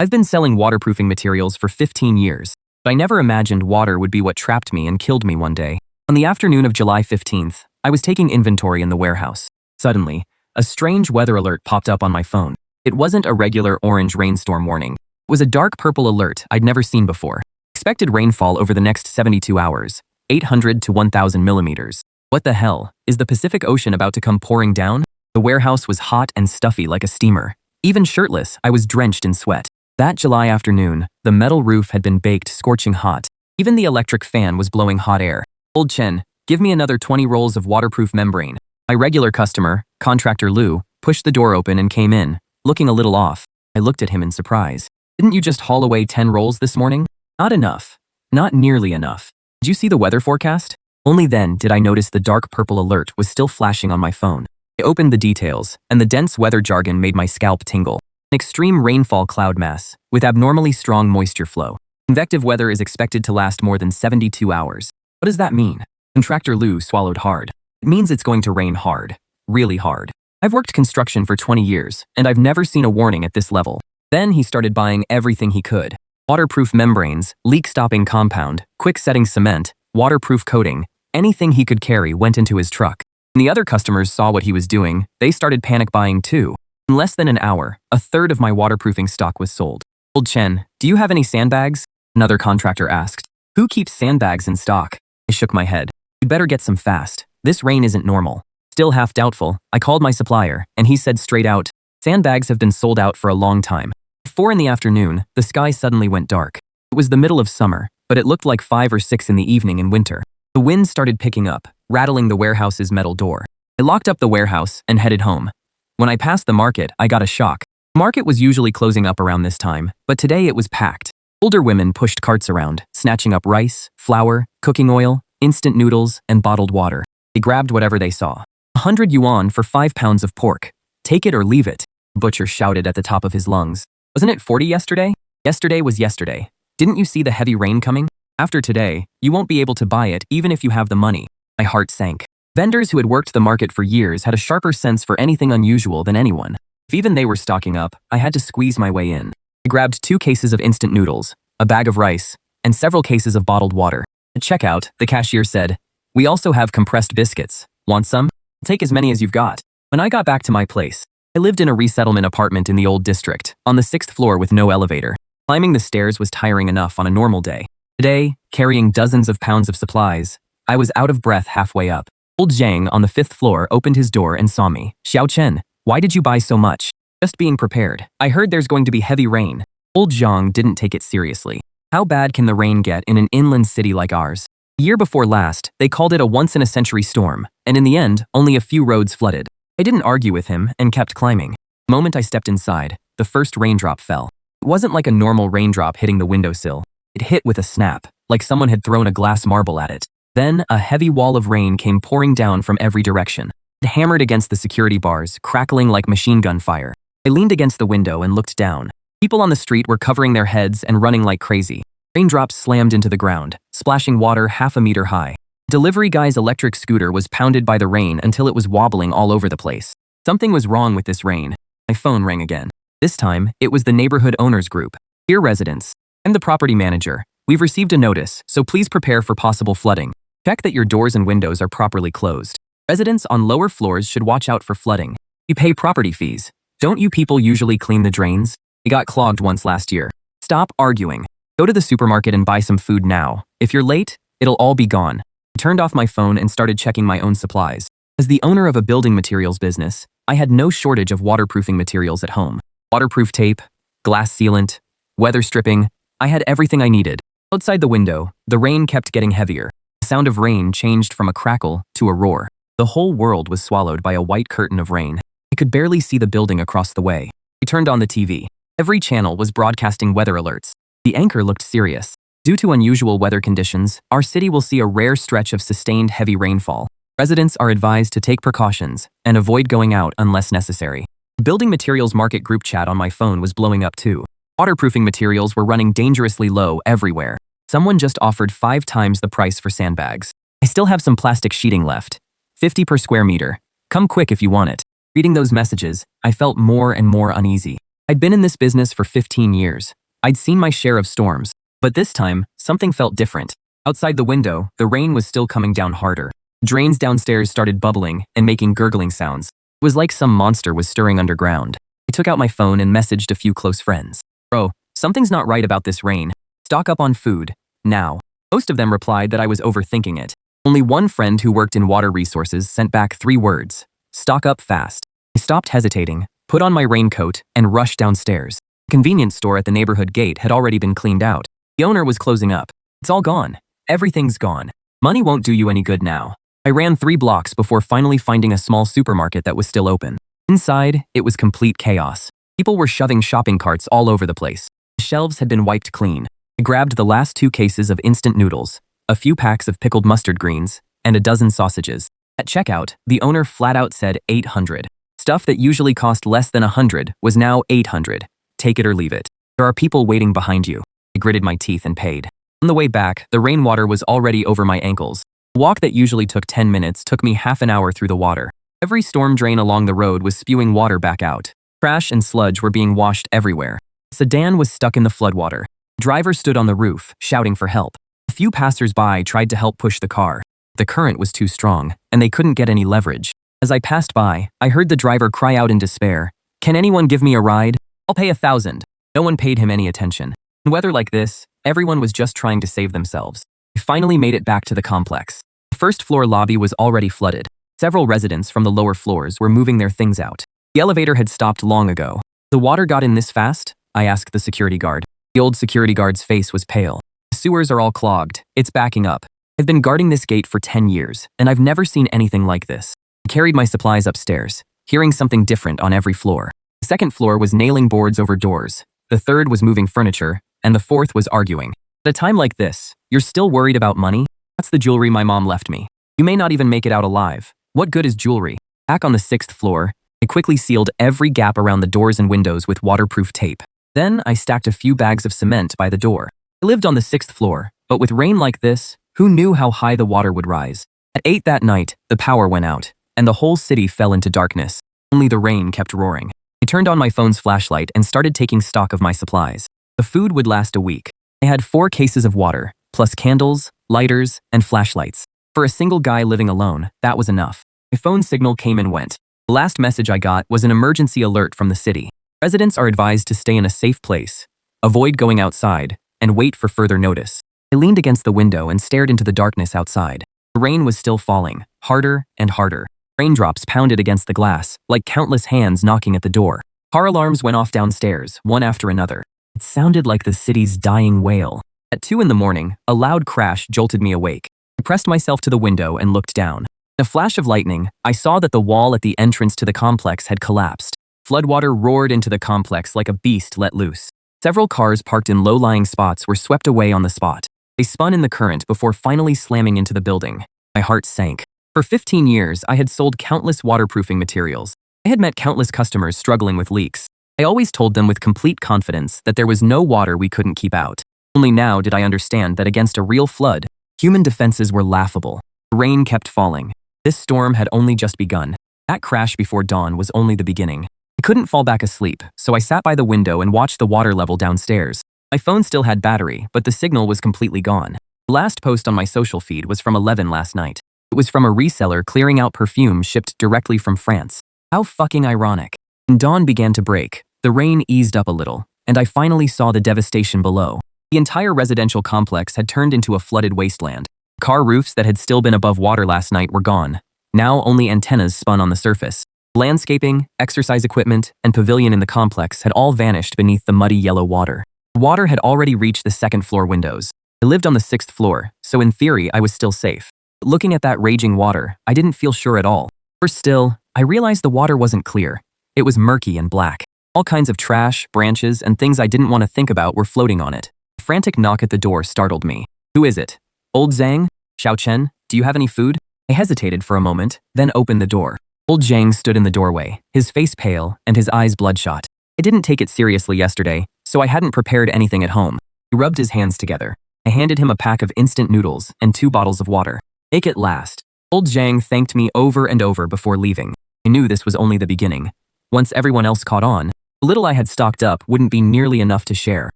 I've been selling waterproofing materials for 15 years, but I never imagined water would be what trapped me and killed me one day. On the afternoon of July 15th, I was taking inventory in the warehouse. Suddenly, a strange weather alert popped up on my phone. It wasn't a regular orange rainstorm warning. It was a dark purple alert I'd never seen before. Expected rainfall over the next 72 hours, 800 to 1,000 millimeters. What the hell? Is the Pacific Ocean about to come pouring down? The warehouse was hot and stuffy like a steamer. Even shirtless, I was drenched in sweat. That July afternoon, the metal roof had been baked scorching hot. Even the electric fan was blowing hot air. "Old Chen, give me another 20 rolls of waterproof membrane." My regular customer, contractor Lou, pushed the door open and came in, looking a little off. I looked at him in surprise. "Didn't you just haul away 10 rolls this morning?" "Not enough. Not nearly enough." "Did you see the weather forecast?" Only then did I notice the dark purple alert was still flashing on my phone. I opened the details, and the dense weather jargon made my scalp tingle. An extreme rainfall cloud mass, with abnormally strong moisture flow. Convective weather is expected to last more than 72 hours. What does that mean? Contractor Lou swallowed hard. It means it's going to rain hard. Really hard. I've worked construction for 20 years, and I've never seen a warning at this level. Then he started buying everything he could. Waterproof membranes, leak-stopping compound, quick-setting cement, waterproof coating, anything he could carry went into his truck. When the other customers saw what he was doing, they started panic buying too. In less than an hour, a third of my waterproofing stock was sold. "Old Chen, do you have any sandbags?" Another contractor asked. "Who keeps sandbags in stock?" I shook my head. "You'd better get some fast. This rain isn't normal." Still half doubtful, I called my supplier, and he said straight out, "Sandbags have been sold out for a long time." At 4 in the afternoon, the sky suddenly went dark. It was the middle of summer, but it looked like 5 or 6 in the evening in winter. The wind started picking up, rattling the warehouse's metal door. I locked up the warehouse and headed home. When I passed the market, I got a shock. The market was usually closing up around this time, but today it was packed. Older women pushed carts around, snatching up rice, flour, cooking oil, instant noodles, and bottled water. They grabbed whatever they saw. 100 yuan for 5 pounds of pork. "Take it or leave it," the butcher shouted at the top of his lungs. "Wasn't it 40 yesterday?" "Yesterday was yesterday. Didn't you see the heavy rain coming? After today, you won't be able to buy it even if you have the money." My heart sank. Vendors who had worked the market for years had a sharper sense for anything unusual than anyone. If even they were stocking up, I had to squeeze my way in. I grabbed 2 cases of instant noodles, a bag of rice, and several cases of bottled water. At checkout, the cashier said, "We also have compressed biscuits. Want some? Take as many as you've got." When I got back to my place, I lived in a resettlement apartment in the old district, on the 6th floor with no elevator. Climbing the stairs was tiring enough on a normal day. Today, carrying dozens of pounds of supplies, I was out of breath halfway up. Old Zhang on the 5th floor opened his door and saw me. "Xiao Chen, why did you buy so much?" "Just being prepared. I heard there's going to be heavy rain." Old Zhang didn't take it seriously. How bad can the rain get in an inland city like ours? The year before last, they called it a once-in-a-century storm, and in the end, only a few roads flooded. I didn't argue with him and kept climbing. The moment I stepped inside, the first raindrop fell. It wasn't like a normal raindrop hitting the windowsill. It hit with a snap, like someone had thrown a glass marble at it. Then, a heavy wall of rain came pouring down from every direction. It hammered against the security bars, crackling like machine gun fire. I leaned against the window and looked down. People on the street were covering their heads and running like crazy. Raindrops slammed into the ground, splashing water half a meter high. Delivery guy's electric scooter was pounded by the rain until it was wobbling all over the place. Something was wrong with this rain. My phone rang again. This time, it was the neighborhood owners group. "Dear residents, I'm the property manager. We've received a notice, so please prepare for possible flooding. Check that your doors and windows are properly closed. Residents on lower floors should watch out for flooding. You pay property fees. Don't you people usually clean the drains? They got clogged once last year. Stop arguing. Go to the supermarket and buy some food now. If you're late, it'll all be gone." I turned off my phone and started checking my own supplies. As the owner of a building materials business, I had no shortage of waterproofing materials at home. Waterproof tape, glass sealant, weather stripping. I had everything I needed. Outside the window, the rain kept getting heavier. The sound of rain changed from a crackle to a roar. The whole world was swallowed by a white curtain of rain. I could barely see the building across the way. I turned on the TV. Every channel was broadcasting weather alerts. The anchor looked serious. "Due to unusual weather conditions, our city will see a rare stretch of sustained heavy rainfall. Residents are advised to take precautions and avoid going out unless necessary." The building materials market group chat on my phone was blowing up too. Waterproofing materials were running dangerously low everywhere. Someone just offered 5 times the price for sandbags. "I still have some plastic sheeting left. 50 per square meter. Come quick if you want it." Reading those messages, I felt more and more uneasy. I'd been in this business for 15 years. I'd seen my share of storms. But this time, something felt different. Outside the window, the rain was still coming down harder. Drains downstairs started bubbling and making gurgling sounds. It was like some monster was stirring underground. I took out my phone and messaged a few close friends. Bro, something's not right about this rain. Stock up on food. Now. Most of them replied that I was overthinking it. Only one friend who worked in water resources sent back 3 words. Stock up fast. I stopped hesitating, put on my raincoat, and rushed downstairs. The convenience store at the neighborhood gate had already been cleaned out. The owner was closing up. It's all gone. Everything's gone. Money won't do you any good now. I ran 3 blocks before finally finding a small supermarket that was still open. Inside, it was complete chaos. People were shoving shopping carts all over the place. The shelves had been wiped clean. I grabbed the last 2 cases of instant noodles, a few packs of pickled mustard greens, and a dozen sausages. At checkout, the owner flat out said 800. Stuff that usually cost less than 100 was now 800. Take it or leave it. There are people waiting behind you. I gritted my teeth and paid. On the way back, the rainwater was already over my ankles. A walk that usually took 10 minutes took me half an hour through the water. Every storm drain along the road was spewing water back out. Trash and sludge were being washed everywhere. The sedan was stuck in the floodwater. The driver stood on the roof, shouting for help. A few passers-by tried to help push the car. The current was too strong, and they couldn't get any leverage. As I passed by, I heard the driver cry out in despair, "Can anyone give me a ride? I'll pay 1,000. No one paid him any attention. In weather like this, everyone was just trying to save themselves. I finally made it back to the complex. The first-floor lobby was already flooded. Several residents from the lower floors were moving their things out. The elevator had stopped long ago. The water got in this fast? I asked the security guard. The old security guard's face was pale. The sewers are all clogged. It's backing up. I've been guarding this gate for 10 years, and I've never seen anything like this. I carried my supplies upstairs, hearing something different on every floor. The second floor was nailing boards over doors. The third was moving furniture, and the fourth was arguing. At a time like this, you're still worried about money? That's the jewelry my mom left me. You may not even make it out alive. What good is jewelry? Back on the 6th floor, I quickly sealed every gap around the doors and windows with waterproof tape. Then I stacked a few bags of cement by the door. I lived on the 6th floor, but with rain like this, who knew how high the water would rise? At 8 that night, the power went out, and the whole city fell into darkness. Only the rain kept roaring. I turned on my phone's flashlight and started taking stock of my supplies. The food would last a week. I had 4 cases of water, plus candles, lighters, and flashlights. For a single guy living alone, that was enough. My phone signal came and went. The last message I got was an emergency alert from the city. Residents are advised to stay in a safe place, avoid going outside, and wait for further notice. I leaned against the window and stared into the darkness outside. The rain was still falling, harder and harder. Raindrops pounded against the glass, like countless hands knocking at the door. Car alarms went off downstairs, one after another. It sounded like the city's dying wail. At 2 in the morning, a loud crash jolted me awake. I pressed myself to the window and looked down. In a flash of lightning, I saw that the wall at the entrance to the complex had collapsed. Floodwater roared into the complex like a beast let loose. Several cars parked in low-lying spots were swept away on the spot. They spun in the current before finally slamming into the building. My heart sank. For 15 years, I had sold countless waterproofing materials. I had met countless customers struggling with leaks. I always told them with complete confidence that there was no water we couldn't keep out. Only now did I understand that against a real flood, human defenses were laughable. The rain kept falling. This storm had only just begun. That crash before dawn was only the beginning. I couldn't fall back asleep, so I sat by the window and watched the water level downstairs. My phone still had battery, but the signal was completely gone. The last post on my social feed was from 11 last night. It was from a reseller clearing out perfume shipped directly from France. How fucking ironic. When dawn began to break, the rain eased up a little, and I finally saw the devastation below. The entire residential complex had turned into a flooded wasteland. Car roofs that had still been above water last night were gone. Now only antennas spun on the surface. Landscaping, exercise equipment, and pavilion in the complex had all vanished beneath the muddy yellow water. The water had already reached the 2nd floor windows. I lived on the 6th floor, so in theory I was still safe. But looking at that raging water, I didn't feel sure at all. First still, I realized the water wasn't clear. It was murky and black. All kinds of trash, branches, and things I didn't want to think about were floating on it. A frantic knock at the door startled me. Who is it? Old Zhang? Xiao Chen, do you have any food? I hesitated for a moment, then opened the door. Old Zhang stood in the doorway, his face pale and his eyes bloodshot. I didn't take it seriously yesterday, so I hadn't prepared anything at home. He rubbed his hands together. I handed him a pack of instant noodles and 2 bottles of water. Make it last. Old Zhang thanked me over and over before leaving. I knew this was only the beginning. Once everyone else caught on, The little I had stocked up wouldn't be nearly enough to share.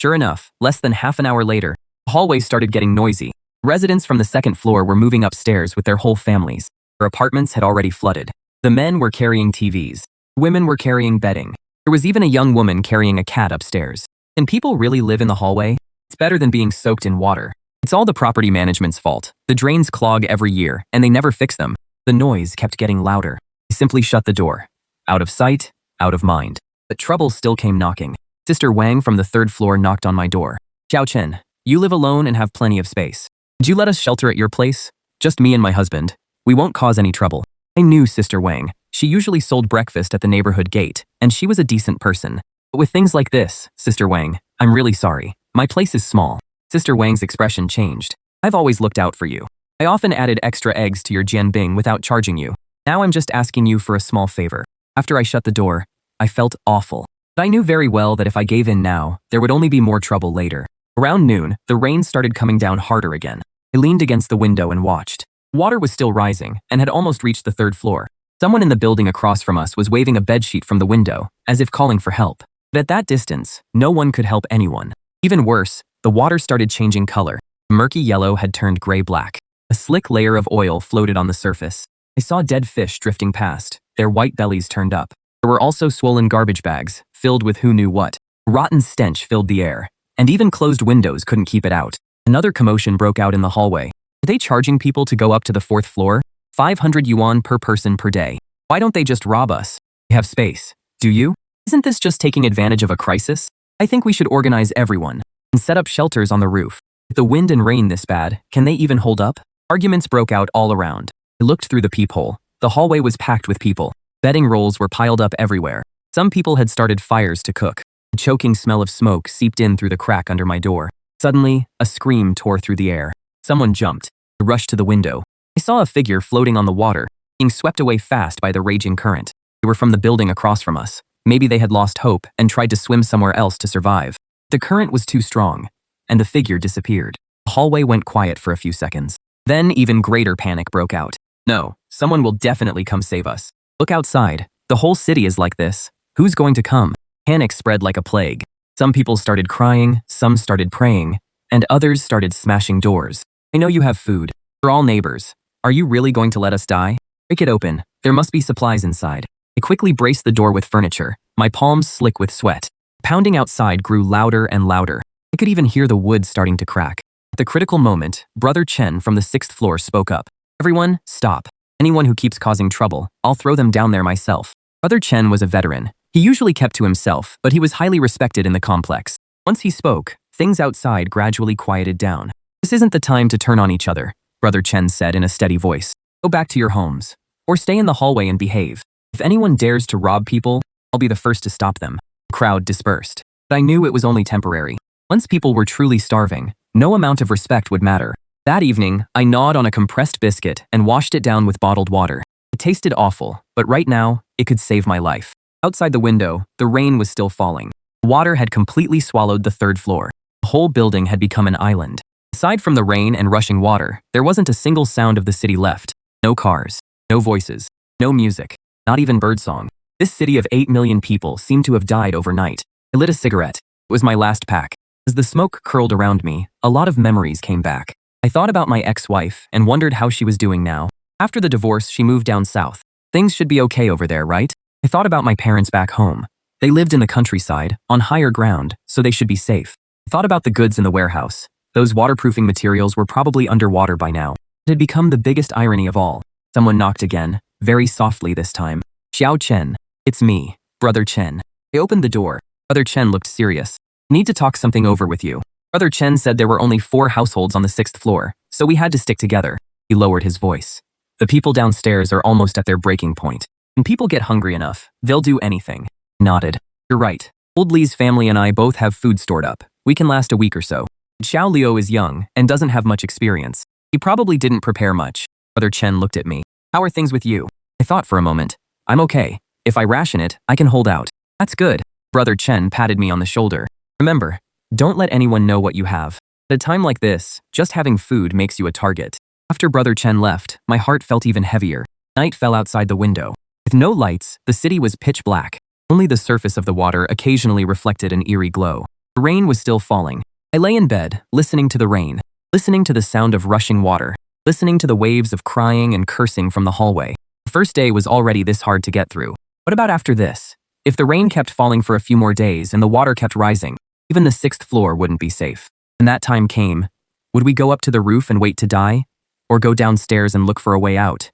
Sure enough, less than half an hour later, the hallway started getting noisy. Residents from the second floor were moving upstairs with their whole families. Their apartments had already flooded. The men were carrying TVs. Women were carrying bedding. There was even a young woman carrying a cat upstairs. Can people really live in the hallway? It's better than being soaked in water. It's all the property management's fault. The drains clog every year, and they never fix them. The noise kept getting louder. I simply shut the door. Out of sight, out of mind. But trouble still came knocking. Sister Wang from the third floor knocked on my door. Xiao Chen, you live alone and have plenty of space. Would you let us shelter at your place? Just me and my husband. We won't cause any trouble. I knew Sister Wang. She usually sold breakfast at the neighborhood gate, and she was a decent person. But with things like this, Sister Wang, I'm really sorry. My place is small. Sister Wang's expression changed. I've always looked out for you. I often added extra eggs to your jianbing without charging you. Now I'm just asking you for a small favor. After I shut the door, I felt awful. But I knew very well that if I gave in now, there would only be more trouble later. Around noon, the rain started coming down harder again. I leaned against the window and watched. Water was still rising and had almost reached the third floor. Someone in the building across from us was waving a bedsheet from the window, as if calling for help. But at that distance, no one could help anyone. Even worse, the water started changing color. Murky yellow had turned gray-black. A slick layer of oil floated on the surface. I saw dead fish drifting past, their white bellies turned up. There were also swollen garbage bags, filled with who knew what. Rotten stench filled the air, and even closed windows couldn't keep it out. Another commotion broke out in the hallway. Are they charging people to go up to the fourth floor? 500 yuan per person per day. Why don't they just rob us? We have space. Do you? Isn't this just taking advantage of a crisis? I think we should organize everyone and set up shelters on the roof. With the wind and rain this bad, can they even hold up? Arguments broke out all around. I looked through the peephole. The hallway was packed with people. Bedding rolls were piled up everywhere. Some people had started fires to cook. The choking smell of smoke seeped in through the crack under my door. Suddenly, a scream tore through the air. Someone jumped. I rushed to the window. I saw a figure floating on the water, being swept away fast by the raging current. They were from the building across from us. Maybe they had lost hope and tried to swim somewhere else to survive. The current was too strong, and the figure disappeared. The hallway went quiet for a few seconds. Then even greater panic broke out. No, someone will definitely come save us. Look outside. The whole city is like this. Who's going to come? Panic spread like a plague. Some people started crying, some started praying, and others started smashing doors. I know you have food. We're all neighbors. Are you really going to let us die? Break it open. There must be supplies inside. I quickly braced the door with furniture, my palms slick with sweat. Pounding outside grew louder and louder. I could even hear the wood starting to crack. At the critical moment, Brother Chen from the sixth floor spoke up. Everyone, stop. Anyone who keeps causing trouble, I'll throw them down there myself. Brother Chen was a veteran. He usually kept to himself, but he was highly respected in the complex. Once he spoke, things outside gradually quieted down. This isn't the time to turn on each other, Brother Chen said in a steady voice. Go back to your homes. Or stay in the hallway and behave. If anyone dares to rob people, I'll be the first to stop them. The crowd dispersed. But I knew it was only temporary. Once people were truly starving, no amount of respect would matter. That evening, I gnawed on a compressed biscuit and washed it down with bottled water. It tasted awful, but right now, it could save my life. Outside the window, the rain was still falling. Water had completely swallowed the third floor. The whole building had become an island. Aside from the rain and rushing water, there wasn't a single sound of the city left. No cars, no voices, no music, not even birdsong. This city of 8 million people seemed to have died overnight. I lit a cigarette. It was my last pack. As the smoke curled around me, a lot of memories came back. I thought about my ex-wife and wondered how she was doing now. After the divorce, she moved down south. Things should be okay over there, right? I thought about my parents back home. They lived in the countryside, on higher ground, so they should be safe. I thought about the goods in the warehouse. Those waterproofing materials were probably underwater by now. It had become the biggest irony of all. Someone knocked again, very softly this time. Xiao Chen. It's me, Brother Chen. I opened the door. Brother Chen looked serious. I need to talk something over with you. Brother Chen said there were only 4 households on the 6th floor, so we had to stick together. He lowered his voice. The people downstairs are almost at their breaking point. When people get hungry enough, they'll do anything. I nodded. You're right. Old Li's family and I both have food stored up. We can last a week or so. Xiao Liu is young and doesn't have much experience. He probably didn't prepare much. Brother Chen looked at me. How are things with you? I thought for a moment. I'm okay. If I ration it, I can hold out. That's good. Brother Chen patted me on the shoulder. Remember, don't let anyone know what you have. At a time like this, just having food makes you a target. After Brother Chen left, my heart felt even heavier. Night fell outside the window. With no lights, the city was pitch black. Only the surface of the water occasionally reflected an eerie glow. The rain was still falling. I lay in bed, listening to the rain, listening to the sound of rushing water, listening to the waves of crying and cursing from the hallway. The first day was already this hard to get through. What about after this? If the rain kept falling for a few more days and the water kept rising, even the 6th floor wouldn't be safe. And that time came. Would we go up to the roof and wait to die? Or go downstairs and look for a way out?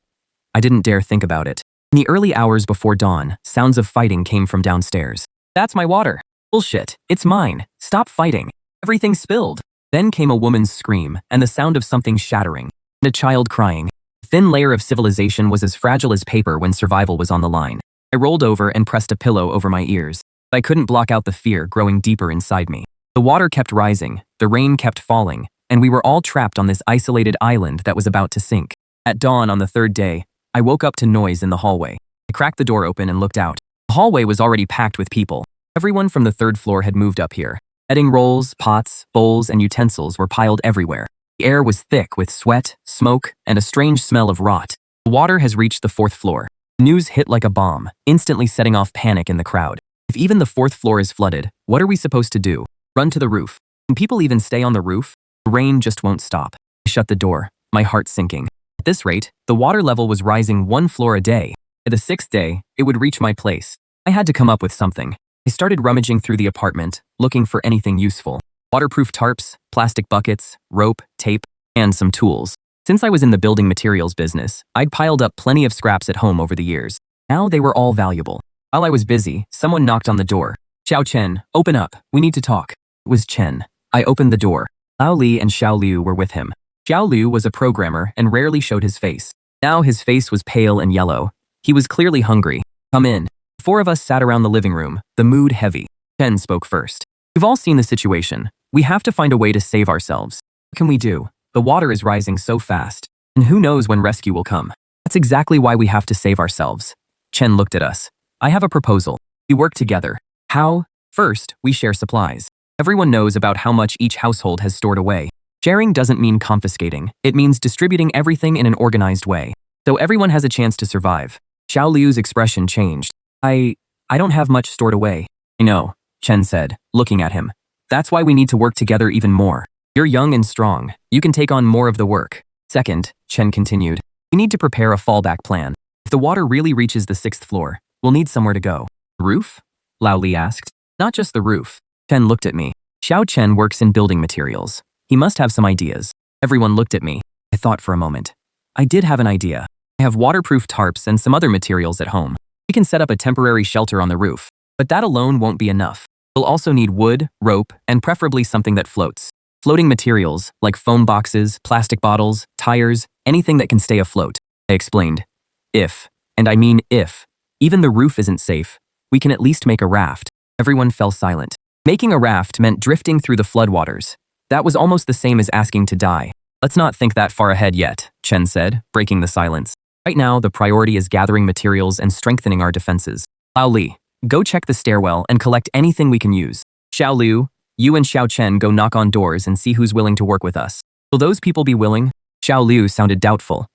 I didn't dare think about it. In the early hours before dawn, sounds of fighting came from downstairs. That's my water. Bullshit. It's mine. Stop fighting. Everything spilled. Then came a woman's scream and the sound of something shattering, and a child crying. A thin layer of civilization was as fragile as paper when survival was on the line. I rolled over and pressed a pillow over my ears. I couldn't block out the fear growing deeper inside me. The water kept rising, the rain kept falling, and we were all trapped on this isolated island that was about to sink. At dawn on the 3rd day, I woke up to noise in the hallway. I cracked the door open and looked out. The hallway was already packed with people. Everyone from the 3rd floor had moved up here. Bedding rolls, pots, bowls, and utensils were piled everywhere. The air was thick with sweat, smoke, and a strange smell of rot. The water has reached the 4th floor. News hit like a bomb, instantly setting off panic in the crowd. If even the 4th floor is flooded, what are we supposed to do? Run to the roof. Can people even stay on the roof? The rain just won't stop. I shut the door, my heart sinking. At this rate, the water level was rising 1 floor a day. By the 6th day, it would reach my place. I had to come up with something. I started rummaging through the apartment, looking for anything useful. Waterproof tarps, plastic buckets, rope, tape, and some tools. Since I was in the building materials business, I'd piled up plenty of scraps at home over the years. Now they were all valuable. While I was busy, someone knocked on the door. Xiao Chen, open up. We need to talk. It was Chen. I opened the door. Lao Li and Xiao Liu were with him. Xiao Liu was a programmer and rarely showed his face. Now his face was pale and yellow. He was clearly hungry. Come in. The 4 of us sat around the living room, the mood heavy. Chen spoke first. We've all seen the situation. We have to find a way to save ourselves. What can we do? The water is rising so fast. And who knows when rescue will come. That's exactly why we have to save ourselves. Chen looked at us. I have a proposal. We work together. How? First, we share supplies. Everyone knows about how much each household has stored away. Sharing doesn't mean confiscating. It means distributing everything in an organized way, so everyone has a chance to survive. Xiao Liu's expression changed. I don't have much stored away. I know, Chen said, looking at him. That's why we need to work together even more. You're young and strong. You can take on more of the work. Second, Chen continued, we need to prepare a fallback plan. If the water really reaches the 6th floor, we'll need somewhere to go. Roof? Lao Li asked. Not just the roof. Chen looked at me. Xiao Chen works in building materials. He must have some ideas. Everyone looked at me. I thought for a moment. I did have an idea. I have waterproof tarps and some other materials at home. We can set up a temporary shelter on the roof. But that alone won't be enough. We'll also need wood, rope, and preferably something that floats. Floating materials, like foam boxes, plastic bottles, tires, anything that can stay afloat. I explained. If, and I mean if, even the roof isn't safe, we can at least make a raft. Everyone fell silent. Making a raft meant drifting through the floodwaters. That was almost the same as asking to die. Let's not think that far ahead yet, Chen said, breaking the silence. Right now, the priority is gathering materials and strengthening our defenses. Lao Li, go check the stairwell and collect anything we can use. Xiao Liu, you and Xiao Chen go knock on doors and see who's willing to work with us. Will those people be willing? Xiao Liu sounded doubtful.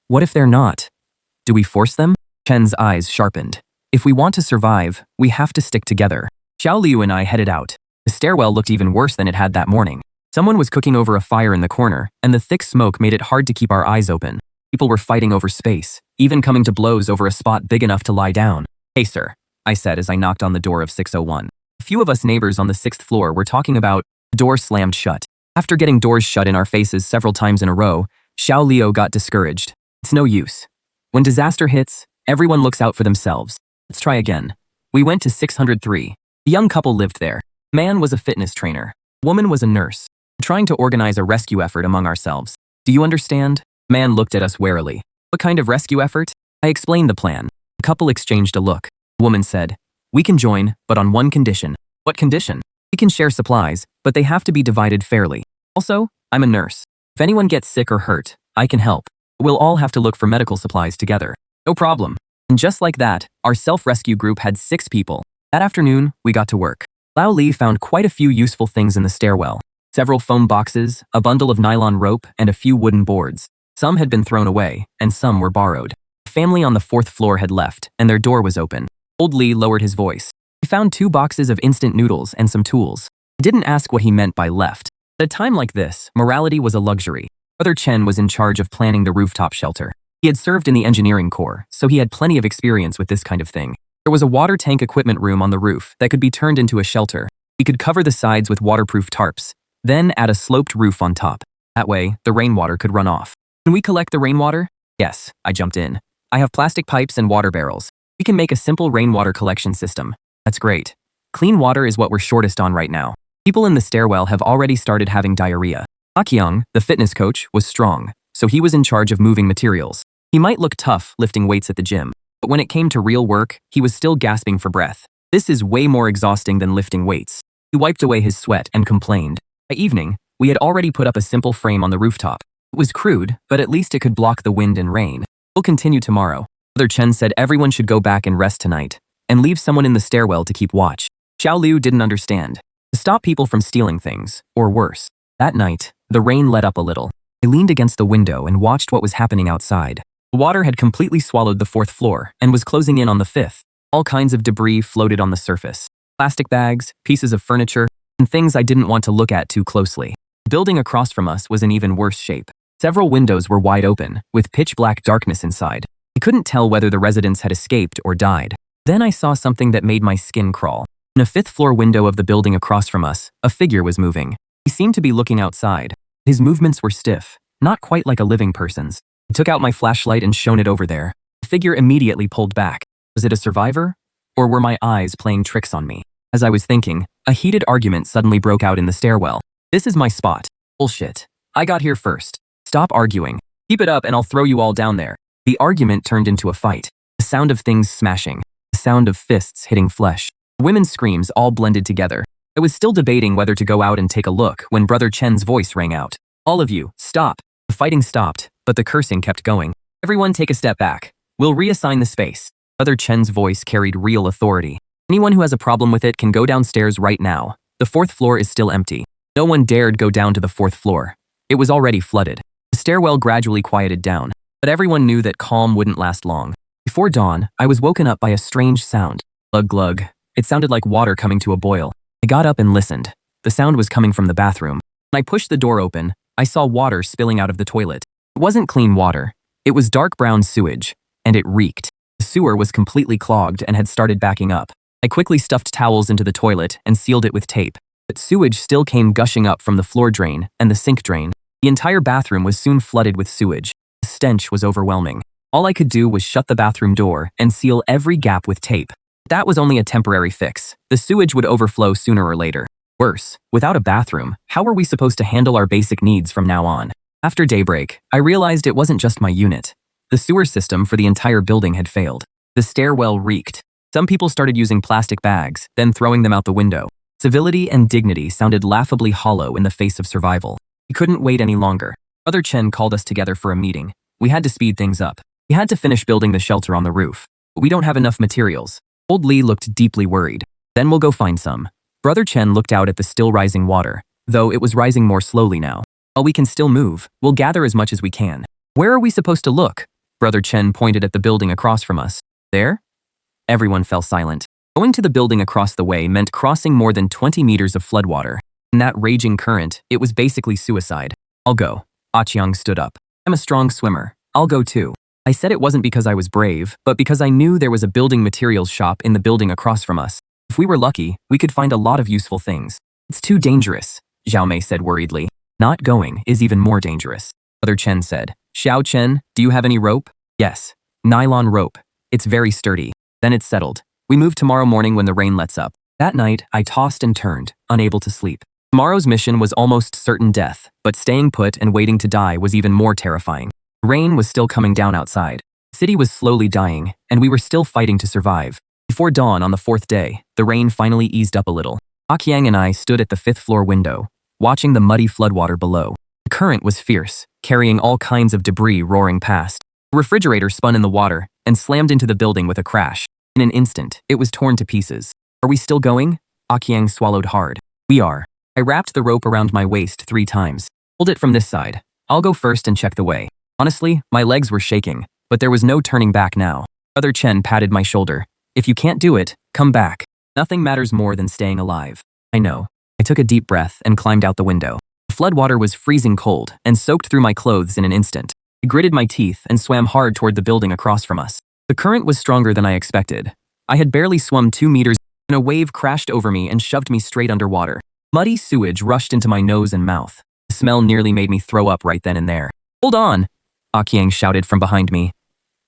What if they're not? Do we force them? Chen's eyes sharpened. If we want to survive, we have to stick together. Xiao Liu and I headed out. The stairwell looked even worse than it had that morning. Someone was cooking over a fire in the corner, and the thick smoke made it hard to keep our eyes open. People were fighting over space, even coming to blows over a spot big enough to lie down. Hey sir, I said as I knocked on the door of 601. A few of us neighbors on the 6th floor were talking about the door slammed shut. After getting doors shut in our faces several times in a row, Xiao Liu got discouraged. It's no use. When disaster hits, everyone looks out for themselves. Let's try again. We went to 603. A young couple lived there. Man was a fitness trainer. Woman was a nurse. Trying to organize a rescue effort among ourselves. Do you understand? Man looked at us warily. What kind of rescue effort? I explained the plan. The couple exchanged a look. The woman said, we can join, but on one condition. What condition? We can share supplies, but they have to be divided fairly. Also, I'm a nurse. If anyone gets sick or hurt, I can help. We'll all have to look for medical supplies together. No problem. And just like that, our self-rescue group had 6 people. That afternoon, we got to work. Lao Li found quite a few useful things in the stairwell. Several foam boxes, a bundle of nylon rope, and a few wooden boards. Some had been thrown away, and some were borrowed. The family on the 4th floor had left, and their door was open. Old Li lowered his voice. I found 2 boxes of instant noodles and some tools. I didn't ask what he meant by left. At a time like this, morality was a luxury. Brother Chen was in charge of planning the rooftop shelter. He had served in the engineering corps, so he had plenty of experience with this kind of thing. There was a water tank equipment room on the roof that could be turned into a shelter. We could cover the sides with waterproof tarps, then add a sloped roof on top. That way, the rainwater could run off. Can we collect the rainwater? Yes, I jumped in. I have plastic pipes and water barrels. We can make a simple rainwater collection system. That's great. Clean water is what we're shortest on right now. People in the stairwell have already started having diarrhea. Akyung, the fitness coach, was strong, so he was in charge of moving materials. He might look tough lifting weights at the gym, but when it came to real work, he was still gasping for breath. This is way more exhausting than lifting weights. He wiped away his sweat and complained. By evening, we had already put up a simple frame on the rooftop. It was crude, but at least it could block the wind and rain. We'll continue tomorrow. Brother Chen said everyone should go back and rest tonight, and leave someone in the stairwell to keep watch. Xiao Liu didn't understand. To stop people from stealing things, or worse. That night, the rain let up a little. I leaned against the window and watched what was happening outside. The water had completely swallowed the 4th floor and was closing in on the 5th. All kinds of debris floated on the surface. Plastic bags, pieces of furniture, and things I didn't want to look at too closely. The building across from us was in even worse shape. Several windows were wide open, with pitch-black darkness inside. I couldn't tell whether the residents had escaped or died. Then I saw something that made my skin crawl. In a 5th floor window of the building across from us, a figure was moving. He seemed to be looking outside. His movements were stiff, not quite like a living person's. I took out my flashlight and shone it over there. The figure immediately pulled back. Was it a survivor? Or were my eyes playing tricks on me? As I was thinking, a heated argument suddenly broke out in the stairwell. This is my spot. Bullshit. I got here first. Stop arguing. Keep it up and I'll throw you all down there. The argument turned into a fight. The sound of things smashing. The sound of fists hitting flesh. Women's screams all blended together. I was still debating whether to go out and take a look when Brother Chen's voice rang out. All of you, stop. The fighting stopped, but the cursing kept going. Everyone take a step back. We'll reassign the space. Brother Chen's voice carried real authority. Anyone who has a problem with it can go downstairs right now. The 4th floor is still empty. No one dared go down to the 4th floor. It was already flooded. The stairwell gradually quieted down, but everyone knew that calm wouldn't last long. Before dawn, I was woken up by a strange sound. Glug glug. It sounded like water coming to a boil. I got up and listened. The sound was coming from the bathroom. When I pushed the door open, I saw water spilling out of the toilet. It wasn't clean water. It was dark brown sewage, and it reeked. The sewer was completely clogged and had started backing up. I quickly stuffed towels into the toilet and sealed it with tape. But sewage still came gushing up from the floor drain and the sink drain. The entire bathroom was soon flooded with sewage. The stench was overwhelming. All I could do was shut the bathroom door and seal every gap with tape. That was only a temporary fix. The sewage would overflow sooner or later. Worse, without a bathroom, how were we supposed to handle our basic needs from now on? After daybreak, I realized it wasn't just my unit. The sewer system for the entire building had failed. The stairwell reeked. Some people started using plastic bags, then throwing them out the window. Civility and dignity sounded laughably hollow in the face of survival. We couldn't wait any longer. Brother Chen called us together for a meeting. We had to speed things up. We had to finish building the shelter on the roof. But we don't have enough materials. Old Lee looked deeply worried. Then we'll go find some. Brother Chen looked out at the still rising water, though it was rising more slowly now. While we can still move, we'll gather as much as we can. Where are we supposed to look? Brother Chen pointed at the building across from us. There? Everyone fell silent. Going to the building across the way meant crossing more than 20 meters of floodwater. In that raging current, it was basically suicide. I'll go. Aqiang stood up. I'm a strong swimmer. I'll go too. I said it wasn't because I was brave, but because I knew there was a building materials shop in the building across from us. If we were lucky, we could find a lot of useful things. It's too dangerous, Zhao Mei said worriedly. Not going is even more dangerous. Brother Chen said. Xiao Chen, do you have any rope? Yes. Nylon rope. It's very sturdy. Then it's settled. We move tomorrow morning when the rain lets up. That night, I tossed and turned, unable to sleep. Tomorrow's mission was almost certain death, but staying put and waiting to die was even more terrifying. Rain was still coming down outside. The city was slowly dying, and we were still fighting to survive. Before dawn on the 4th day, the rain finally eased up a little. Aqiang and I stood at the 5th floor window, watching the muddy floodwater below. The current was fierce, carrying all kinds of debris roaring past. The refrigerator spun in the water and slammed into the building with a crash. In an instant, it was torn to pieces. Are we still going? Aqiang swallowed hard. We are. I wrapped the rope around my waist 3 times. Hold it from this side. I'll go first and check the way. Honestly, my legs were shaking, but there was no turning back now. Brother Chen patted my shoulder. If you can't do it, come back. Nothing matters more than staying alive. I know. I took a deep breath and climbed out the window. The floodwater was freezing cold and soaked through my clothes in an instant. I gritted my teeth and swam hard toward the building across from us. The current was stronger than I expected. I had barely swum 2 meters when a wave crashed over me and shoved me straight underwater. Muddy sewage rushed into my nose and mouth. The smell nearly made me throw up right then and there. "Hold on!" Akyang shouted from behind me.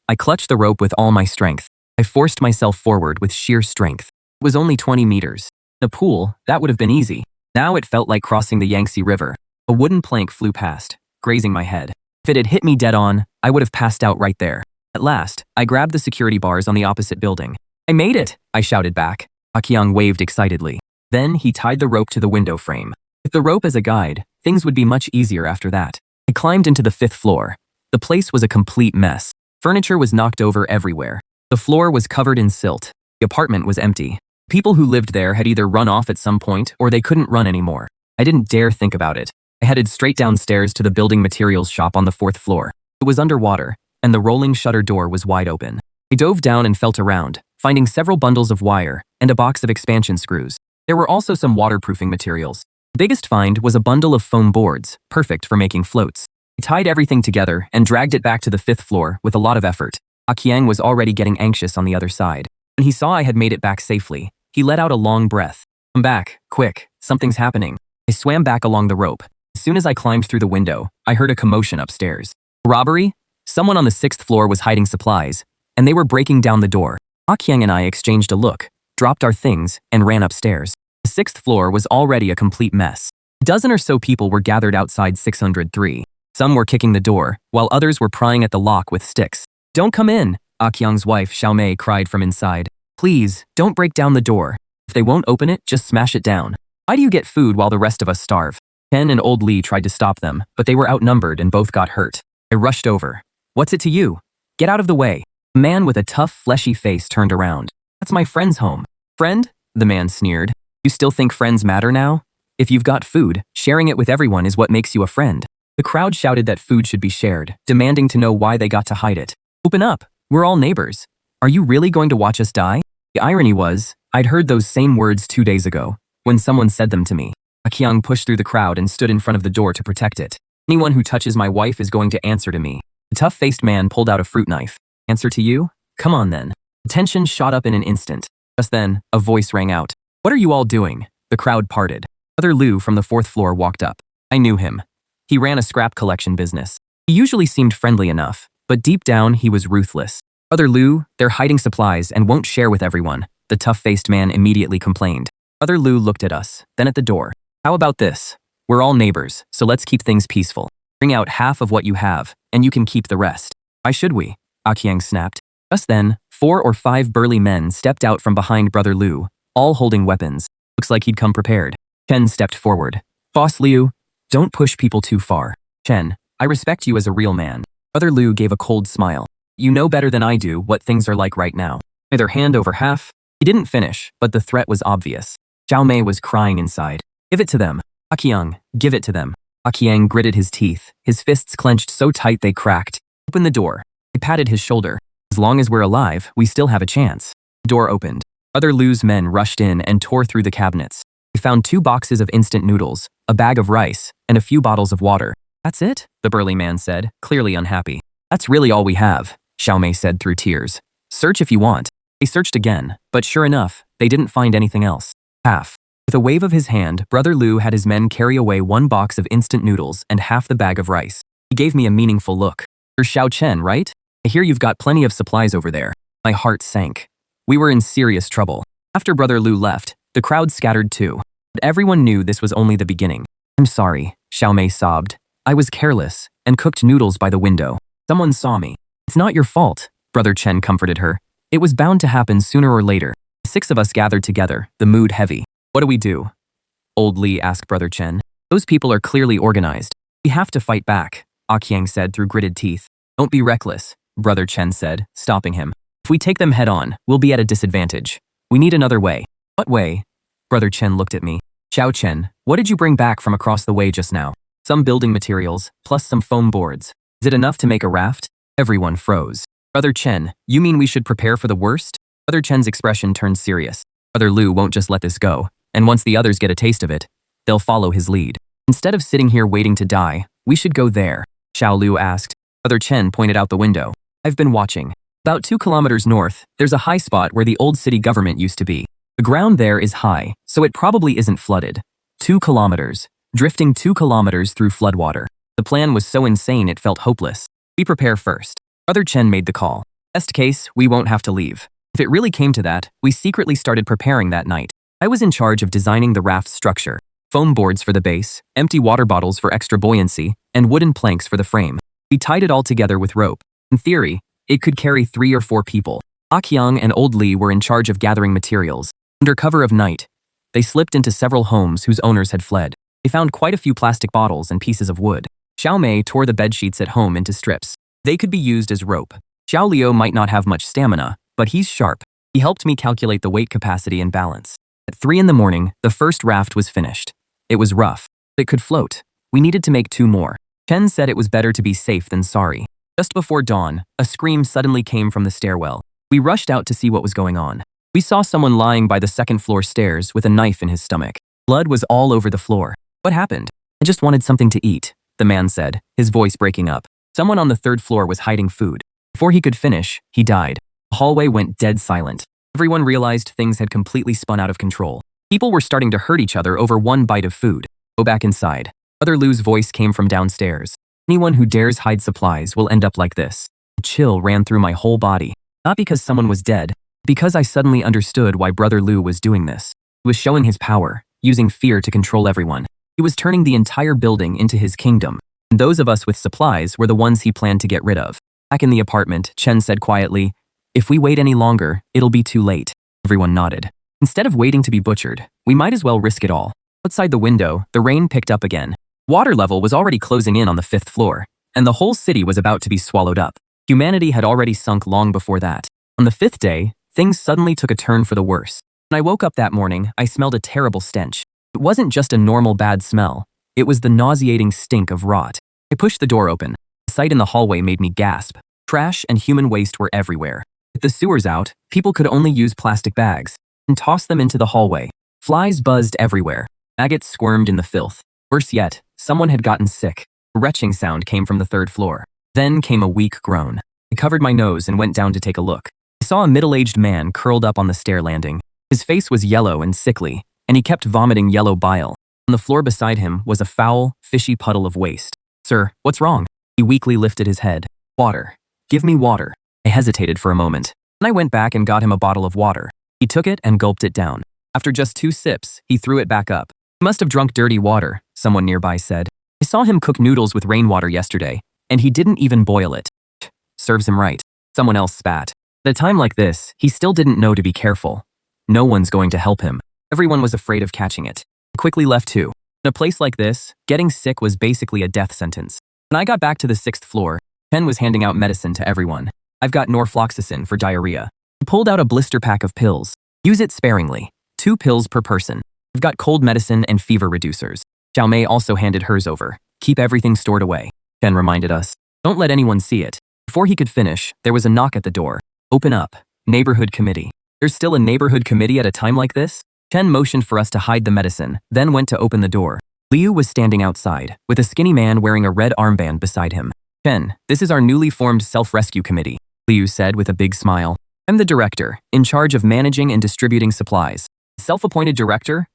I clutched the rope with all my strength. I forced myself forward with sheer strength. It was only 20 meters. In a pool, that would have been easy. Now it felt like crossing the Yangtze River. A wooden plank flew past, grazing my head. If it had hit me dead on, I would have passed out right there. At last, I grabbed the security bars on the opposite building. "I made it!" I shouted back. Akyang waved excitedly. Then he tied the rope to the window frame. With the rope as a guide, things would be much easier after that. I climbed into the 5th floor. The place was a complete mess. Furniture was knocked over everywhere. The floor was covered in silt. The apartment was empty. People who lived there had either run off at some point or they couldn't run anymore. I didn't dare think about it. I headed straight downstairs to the building materials shop on the 4th floor. It was underwater, and the rolling shutter door was wide open. I dove down and felt around, finding several bundles of wire and a box of expansion screws. There were also some waterproofing materials. The biggest find was a bundle of foam boards, perfect for making floats. I tied everything together and dragged it back to the 5th floor with a lot of effort. Akyang was already getting anxious on the other side. When he saw I had made it back safely, he let out a long breath. "Come back, quick, something's happening." I swam back along the rope. As soon as I climbed through the window, I heard a commotion upstairs. Robbery? Someone on the 6th floor was hiding supplies, and they were breaking down the door. Akyang and I exchanged a look, dropped our things, and ran upstairs. The 6th floor was already a complete mess. A dozen or so people were gathered outside 603. Some were kicking the door, while others were prying at the lock with sticks. "Don't come in!" Akyang's wife, Xiaomei, cried from inside. "Please, don't break down the door. If they won't open it, just smash it down. Why do you get food while the rest of us starve?" Ken and old Lee tried to stop them, but they were outnumbered and both got hurt. I rushed over. "What's it to you? Get out of the way." A man with a tough, fleshy face turned around. "That's my friend's home." "Friend?" the man sneered. "You still think friends matter now? If you've got food, sharing it with everyone is what makes you a friend." The crowd shouted that food should be shared, demanding to know why they got to hide it. "Open up. We're all neighbors. Are you really going to watch us die?" The irony was, I'd heard those same words 2 days ago, when someone said them to me. Akyang pushed through the crowd and stood in front of the door to protect it. "Anyone who touches my wife is going to answer to me." The tough-faced man pulled out a fruit knife. "Answer to you? Come on then." The tension shot up in an instant. Just then, a voice rang out. "What are you all doing?" The crowd parted. Brother Liu from the 4th floor walked up. I knew him. He ran a scrap collection business. He usually seemed friendly enough, but deep down he was ruthless. "Brother Liu, they're hiding supplies and won't share with everyone," the tough-faced man immediately complained. Brother Liu looked at us, then at the door. "How about this? We're all neighbors, so let's keep things peaceful. Bring out half of what you have, and you can keep the rest." "Why should we?" Akyang snapped. Just then, 4 or 5 burly men stepped out from behind Brother Liu, all holding weapons. Looks like he'd come prepared. Chen stepped forward. "Boss Liu, don't push people too far." "Chen, I respect you as a real man." Brother Liu gave a cold smile. "You know better than I do what things are like right now. Either hand over half." He didn't finish, but the threat was obvious. Xiaomei was crying inside. "Give it to them. Akyang, give it to them." Akyang gritted his teeth, his fists clenched so tight they cracked. "Open the door." I patted his shoulder. "As long as we're alive, we still have a chance." The door opened. Brother Liu's men rushed in and tore through the cabinets. They found 2 boxes of instant noodles, a bag of rice, and a few bottles of water. "That's it?" the burly man said, clearly unhappy. "That's really all we have," Xiaomei said through tears. "Search if you want." They searched again, but sure enough, they didn't find anything else. Half. With a wave of his hand, Brother Liu had his men carry away 1 box of instant noodles and half the bag of rice. He gave me a meaningful look. "You're Xiao Chen, right? I hear you've got plenty of supplies over there." My heart sank. We were in serious trouble. After Brother Liu left, the crowd scattered too. But everyone knew this was only the beginning. "I'm sorry," Xiaomei sobbed. "I was careless and cooked noodles by the window. Someone saw me." "It's not your fault," Brother Chen comforted her. "It was bound to happen sooner or later." The 6 of us gathered together, the mood heavy. "What do we do?" Old Lee asked Brother Chen. "Those people are clearly organized. We have to fight back," Akyang said through gritted teeth. "Don't be reckless," Brother Chen said, stopping him. "If we take them head on, we'll be at a disadvantage. We need another way." "What way?" Brother Chen looked at me. "Xiao Chen, what did you bring back from across the way just now?" "Some building materials, plus some foam boards. Is it enough to make a raft?" Everyone froze. "Brother Chen, you mean we should prepare for the worst?" Brother Chen's expression turned serious. Brother Liu won't just let this go, and once the others get a taste of it, they'll follow his lead. Instead of sitting here waiting to die, we should go there, Xiao Liu asked. Brother Chen pointed out the window. I've been watching. About 2 kilometers north, there's a high spot where the old city government used to be. The ground there is high, so it probably isn't flooded. 2 kilometers. Drifting 2 kilometers through floodwater. The plan was so insane it felt hopeless. We prepare first. Brother Chen made the call. Best case, we won't have to leave. If it really came to that, we secretly started preparing that night. I was in charge of designing the raft structure. Foam boards for the base, empty water bottles for extra buoyancy, and wooden planks for the frame. We tied it all together with rope. In theory, it could carry 3 or 4 people. Akyang and Old Li were in charge of gathering materials. Under cover of night, they slipped into several homes whose owners had fled. They found quite a few plastic bottles and pieces of wood. Xiao Mei tore the bedsheets at home into strips. They could be used as rope. Xiao Liu might not have much stamina, but he's sharp. He helped me calculate the weight capacity and balance. At 3 in the morning, the first raft was finished. It was rough, but it could float. We needed to make 2 more. Chen said it was better to be safe than sorry. Just before dawn, a scream suddenly came from the stairwell. We rushed out to see what was going on. We saw someone lying by the 2nd floor stairs with a knife in his stomach. Blood was all over the floor. What happened? I just wanted something to eat, the man said, his voice breaking up. Someone on the 3rd floor was hiding food. Before he could finish, he died. The hallway went dead silent. Everyone realized things had completely spun out of control. People were starting to hurt each other over 1 bite of food. Go back inside. Brother Liu's voice came from downstairs. Anyone who dares hide supplies will end up like this. A chill ran through my whole body. Not because someone was dead, because I suddenly understood why Brother Liu was doing this. He was showing his power, using fear to control everyone. He was turning the entire building into his kingdom. And those of us with supplies were the ones he planned to get rid of. Back in the apartment, Chen said quietly, "If we wait any longer, it'll be too late." Everyone nodded. Instead of waiting to be butchered, we might as well risk it all. Outside the window, the rain picked up again. Water level was already closing in on the 5th floor, and the whole city was about to be swallowed up. Humanity had already sunk long before that. On the 5th day, things suddenly took a turn for the worse. When I woke up that morning, I smelled a terrible stench. It wasn't just a normal bad smell. It was the nauseating stink of rot. I pushed the door open. The sight in the hallway made me gasp. Trash and human waste were everywhere. With the sewers out, people could only use plastic bags and toss them into the hallway. Flies buzzed everywhere. Maggots squirmed in the filth. Worse yet, someone had gotten sick. A retching sound came from the 3rd floor. Then came a weak groan. I covered my nose and went down to take a look. I saw a middle-aged man curled up on the stair landing. His face was yellow and sickly, and he kept vomiting yellow bile. On the floor beside him was a foul, fishy puddle of waste. "Sir, what's wrong?" He weakly lifted his head. "Water. Give me water." I hesitated for a moment. Then I went back and got him a bottle of water. He took it and gulped it down. After just 2 sips, he threw it back up. "He must have drunk dirty water," someone nearby said. "I saw him cook noodles with rainwater yesterday, and he didn't even boil it." "Serves him right," someone else spat. At a time like this, he still didn't know to be careful. No one's going to help him. Everyone was afraid of catching it. I quickly left too. In a place like this, getting sick was basically a death sentence. When I got back to the 6th floor, Ken was handing out medicine to everyone. "I've got norfloxacin for diarrhea." He pulled out a blister pack of pills. "Use it sparingly. 2 pills per person. I've got cold medicine and fever reducers." Xiao Mei also handed hers over. "Keep everything stored away," Ken reminded us. "Don't let anyone see it." Before he could finish, there was a knock at the door. "Open up. Neighborhood committee." "There's still a neighborhood committee at a time like this?" Chen motioned for us to hide the medicine, then went to open the door. Liu was standing outside, with a skinny man wearing a red armband beside him. "Chen, this is our newly formed self-rescue committee," Liu said with a big smile. "I'm the director, in charge of managing and distributing supplies." "Self-appointed director?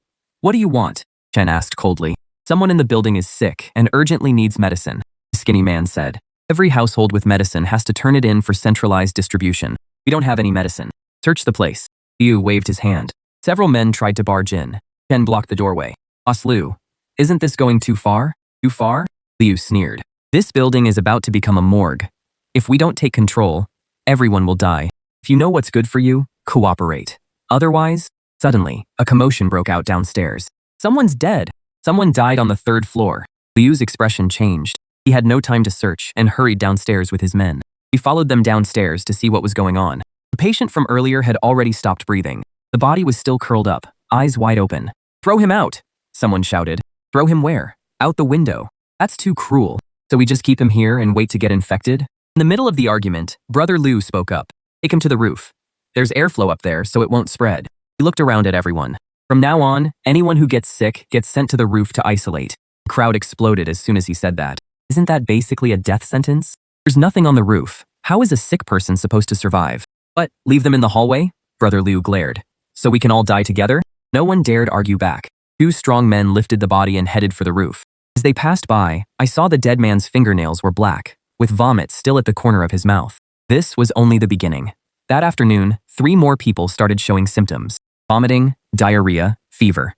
What do you want?" Chen asked coldly. "Someone in the building is sick and urgently needs medicine," the skinny man said. "Every household with medicine has to turn it in for centralized distribution. We don't have any medicine. Search the place." Liu waved his hand. Several men tried to barge in. Chen blocked the doorway. "Boss Liu, isn't this going too far?" "Too far?" Liu sneered. "This building is about to become a morgue. If we don't take control, everyone will die. If you know what's good for you, cooperate. Otherwise..." Suddenly, a commotion broke out downstairs. "Someone's dead." Someone died on the 3rd floor. Liu's expression changed. He had no time to search and hurried downstairs with his men. We followed them downstairs to see what was going on. The patient from earlier had already stopped breathing. The body was still curled up, eyes wide open. "Throw him out," someone shouted. "Throw him where?" "Out the window." "That's too cruel. So we just keep him here and wait to get infected?" In the middle of the argument, Brother Liu spoke up. "Take him to the roof. There's airflow up there, so it won't spread." He looked around at everyone. From now on, anyone who gets sick gets sent to the roof to isolate. The crowd exploded as soon as he said that. Isn't that basically a death sentence? There's nothing on the roof. How is a sick person supposed to survive? But leave them in the hallway? Brother Liu glared. So we can all die together? No one dared argue back. Two strong men lifted the body and headed for the roof. As they passed by, I saw the dead man's fingernails were black, with vomit still at the corner of his mouth. This was only the beginning. That afternoon, 3 more people started showing symptoms: vomiting, diarrhea, fever.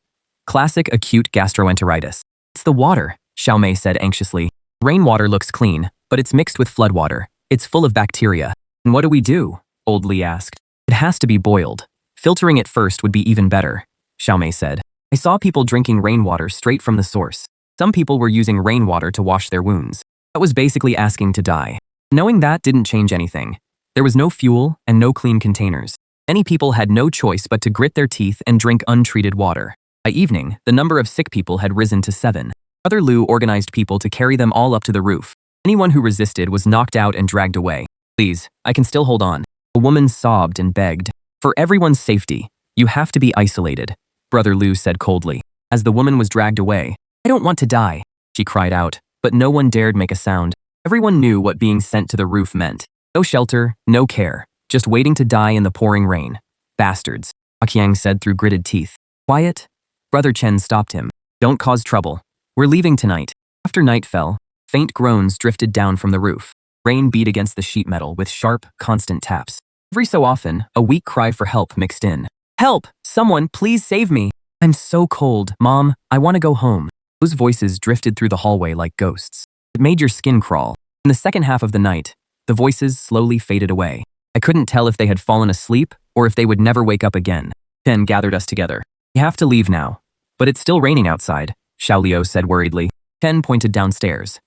Classic acute gastroenteritis. It's the water, Xiaomei said anxiously. Rainwater looks clean, but it's mixed with floodwater. It's full of bacteria. And what do we do? Old Li asked. It has to be boiled. Filtering it first would be even better, Xiaomei said. I saw people drinking rainwater straight from the source. Some people were using rainwater to wash their wounds. That was basically asking to die. Knowing that didn't change anything. There was no fuel and no clean containers. Many people had no choice but to grit their teeth and drink untreated water. By evening, the number of sick people had risen to 7. Brother Liu organized people to carry them all up to the roof. Anyone who resisted was knocked out and dragged away. Please, I can still hold on. A woman sobbed and begged. For everyone's safety, you have to be isolated, Brother Liu said coldly. As the woman was dragged away, I don't want to die, she cried out, but no one dared make a sound. Everyone knew what being sent to the roof meant. No shelter, no care, just waiting to die in the pouring rain. Bastards, Qiang said through gritted teeth. Quiet? Brother Chen stopped him. Don't cause trouble. We're leaving tonight. After night fell, faint groans drifted down from the roof. Rain beat against the sheet metal with sharp, constant taps. Every so often, a weak cry for help mixed in. Help! Someone, please save me! I'm so cold. Mom, I want to go home. Those voices drifted through the hallway like ghosts. It made your skin crawl. In the second half of the night, the voices slowly faded away. I couldn't tell if they had fallen asleep or if they would never wake up again. Chen gathered us together. We have to leave now. But it's still raining outside, Xiao Liu said worriedly. Chen pointed downstairs.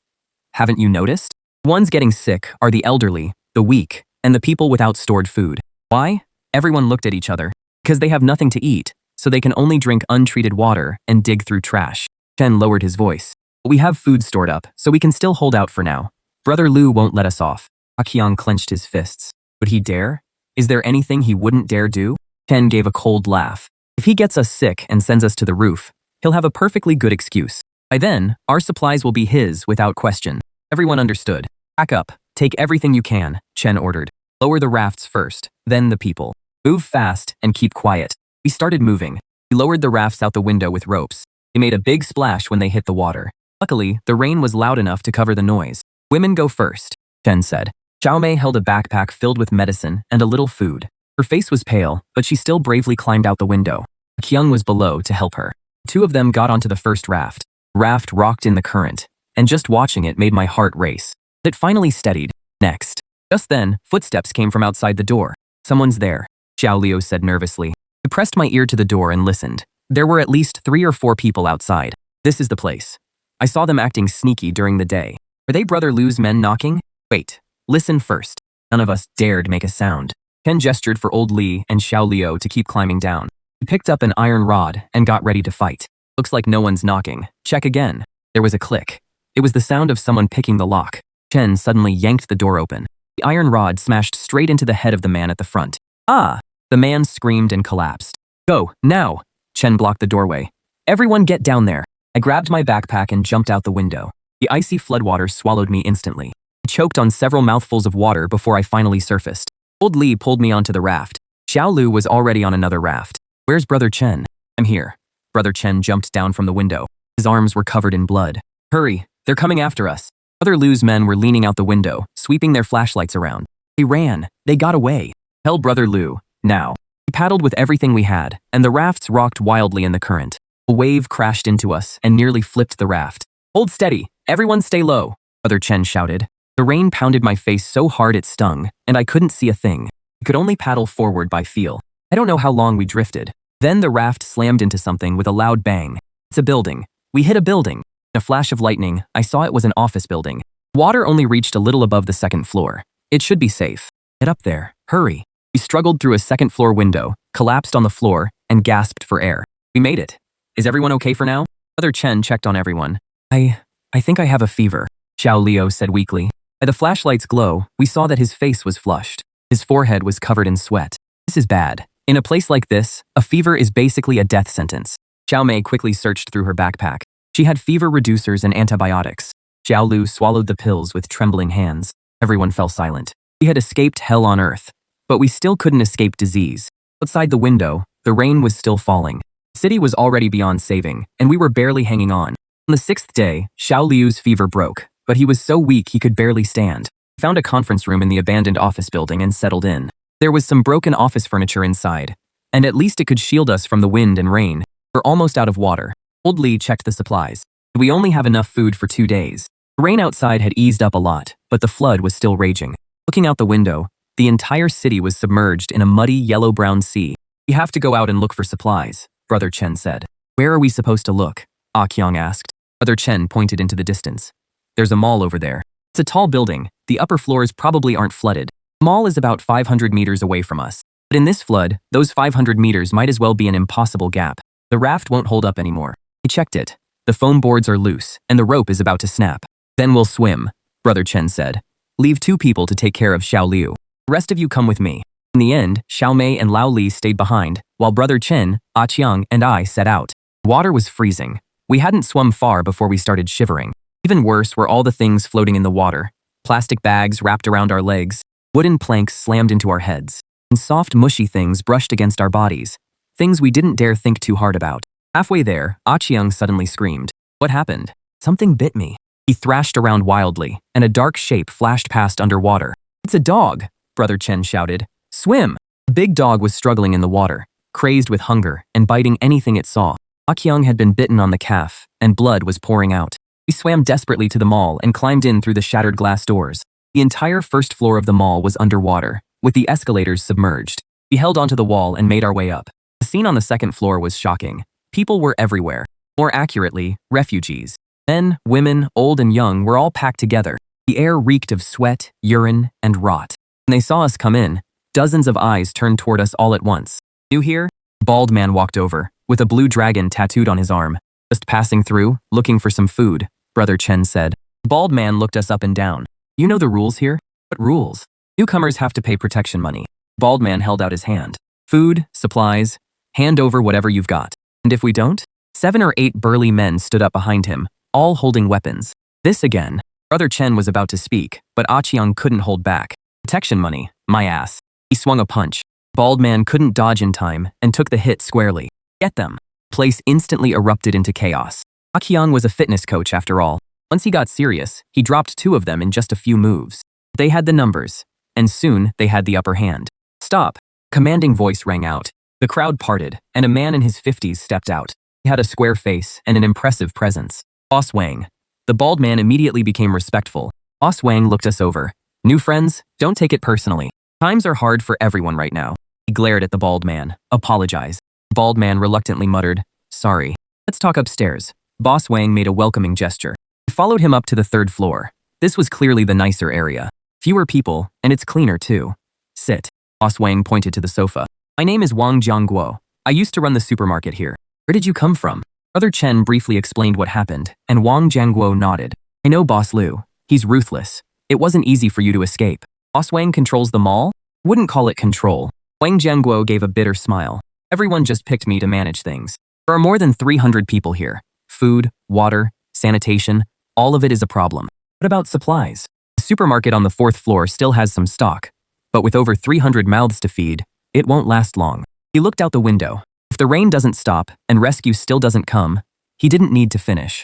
Haven't you noticed? The ones getting sick are the elderly, the weak, and the people without stored food. Why? Everyone looked at each other. Because they have nothing to eat, so they can only drink untreated water and dig through trash. Chen lowered his voice. We have food stored up, so we can still hold out for now. Brother Liu won't let us off. Qiang clenched his fists. Would he dare? Is there anything he wouldn't dare do? Chen gave a cold laugh. If he gets us sick and sends us to the roof, he'll have a perfectly good excuse. By then, our supplies will be his without question. Everyone understood. Pack up. Take everything you can, Chen ordered. Lower the rafts first, then the people. Move fast and keep quiet. We started moving. We lowered the rafts out the window with ropes. They made a big splash when they hit the water. Luckily, the rain was loud enough to cover the noise. Women go first, Chen said. Xiaomei held a backpack filled with medicine and a little food. Her face was pale, but she still bravely climbed out the window. Qiang was below to help her. 2 of them got onto the first raft. The raft rocked in the current, and just watching it made my heart race. It finally steadied. Next. Just then, footsteps came from outside the door. Someone's there, Xiao Liu said nervously. I pressed my ear to the door and listened. There were at least 3 or 4 people outside. This is the place. I saw them acting sneaky during the day. Are they Brother Liu's men knocking? Wait, listen first. None of us dared make a sound. Ken gestured for Old Li and Xiao Liu to keep climbing down. He picked up an iron rod and got ready to fight. Looks like no one's knocking. Check again. There was a click. It was the sound of someone picking the lock. Chen suddenly yanked the door open. The iron rod smashed straight into the head of the man at the front. Ah! The man screamed and collapsed. Go, now! Chen blocked the doorway. Everyone get down there. I grabbed my backpack and jumped out the window. The icy floodwater swallowed me instantly. I choked on several mouthfuls of water before I finally surfaced. Old Li pulled me onto the raft. Xiao Liu was already on another raft. Where's Brother Chen? I'm here. Brother Chen jumped down from the window. His arms were covered in blood. Hurry, they're coming after us. Brother Liu's men were leaning out the window, sweeping their flashlights around. They ran. They got away. Tell Brother Liu, now. We paddled with everything we had, and the rafts rocked wildly in the current. A wave crashed into us and nearly flipped the raft. Hold steady. Everyone stay low, Brother Chen shouted. The rain pounded my face so hard it stung, and I couldn't see a thing. I could only paddle forward by feel. I don't know how long we drifted. Then the raft slammed into something with a loud bang. It's a building. We hit a building. In a flash of lightning, I saw it was an office building. Water only reached a little above the second floor. It should be safe. Get up there. Hurry. We struggled through a second-floor window, collapsed on the floor, and gasped for air. We made it. Is everyone okay for now? Brother Chen checked on everyone. I think I have a fever, Xiao Liu said weakly. By the flashlight's glow, we saw that his face was flushed. His forehead was covered in sweat. This is bad. In a place like this, a fever is basically a death sentence. Xiao Mei quickly searched through her backpack. She had fever reducers and antibiotics. Xiao Lu swallowed the pills with trembling hands. Everyone fell silent. We had escaped hell on earth, but we still couldn't escape disease. Outside the window, the rain was still falling. The city was already beyond saving, and we were barely hanging on. On the 6th day, Xiao Liu's fever broke, but he was so weak he could barely stand. He found a conference room in the abandoned office building and settled in. There was some broken office furniture inside, and at least it could shield us from the wind and rain. We're almost out of water. Old Li checked the supplies. We only have enough food for 2 days. The rain outside had eased up a lot, but the flood was still raging. Looking out the window, the entire city was submerged in a muddy yellow-brown sea. We have to go out and look for supplies, Brother Chen said. Where are we supposed to look? Ah Qiang asked. Brother Chen pointed into the distance. There's a mall over there. It's a tall building. The upper floors probably aren't flooded. The mall is about 500 meters away from us. But in this flood, those 500 meters might as well be an impossible gap. The raft won't hold up anymore. I checked it. The foam boards are loose, and the rope is about to snap. Then we'll swim, Brother Chen said. Leave 2 people to take care of Xiao Liu. The rest of you come with me. In the end, Xiao Mei and Lao Li stayed behind, while Brother Chen, Ah Qiang, and I set out. Water was freezing. We hadn't swum far before we started shivering. Even worse were all the things floating in the water. Plastic bags wrapped around our legs, wooden planks slammed into our heads, and soft mushy things brushed against our bodies. Things we didn't dare think too hard about. Halfway there, Ah Qiang suddenly screamed. What happened? Something bit me. He thrashed around wildly, and a dark shape flashed past underwater. It's a dog, Brother Chen shouted. Swim! The big dog was struggling in the water, crazed with hunger and biting anything it saw. Ah Qiang had been bitten on the calf, and blood was pouring out. We swam desperately to the mall and climbed in through the shattered glass doors. The entire first floor of the mall was underwater, with the escalators submerged. We held onto the wall and made our way up. The scene on the 2nd floor was shocking. People were everywhere. More accurately, refugees. Men, women, old and young were all packed together. The air reeked of sweat, urine, and rot. When they saw us come in, dozens of eyes turned toward us all at once. New here? A bald man walked over, with a blue dragon tattooed on his arm. Just passing through, looking for some food, Brother Chen said. The bald man looked us up and down. You know the rules here? What rules? Newcomers have to pay protection money. The bald man held out his hand. Food, supplies, hand over whatever you've got. And if we don't? 7 or 8 burly men stood up behind him, all holding weapons. This again. Brother Chen was about to speak, but Ah Qiang couldn't hold back. Protection money, my ass. He swung a punch. Bald man couldn't dodge in time and took the hit squarely. Get them. The place instantly erupted into chaos. Ah Qiang was a fitness coach after all. Once he got serious, he dropped 2 of them in just a few moves. They had the numbers, and soon they had the upper hand. Stop! A commanding voice rang out. The crowd parted, and a man in his 50s stepped out. He had a square face and an impressive presence. Boss Wang. The bald man immediately became respectful. Boss Wang looked us over. New friends, don't take it personally. Times are hard for everyone right now. He glared at the bald man. Apologize. The bald man reluctantly muttered, sorry. Let's talk upstairs. Boss Wang made a welcoming gesture. We followed him up to the 3rd floor. This was clearly the nicer area. Fewer people, and it's cleaner too. Sit. Boss Wang pointed to the sofa. My name is Wang Jiangguo. I used to run the supermarket here. Where did you come from? Brother Chen briefly explained what happened, and Wang Jiangguo nodded. I know Boss Liu. He's ruthless. It wasn't easy for you to escape. Boss Wang controls the mall? Wouldn't call it control. Wang Jiangguo gave a bitter smile. Everyone just picked me to manage things. There are more than 300 people here. Food, water, sanitation, all of it is a problem. What about supplies? The supermarket on the 4th floor still has some stock, but with over 300 mouths to feed, it won't last long. He looked out the window. If the rain doesn't stop and rescue still doesn't come, he didn't need to finish.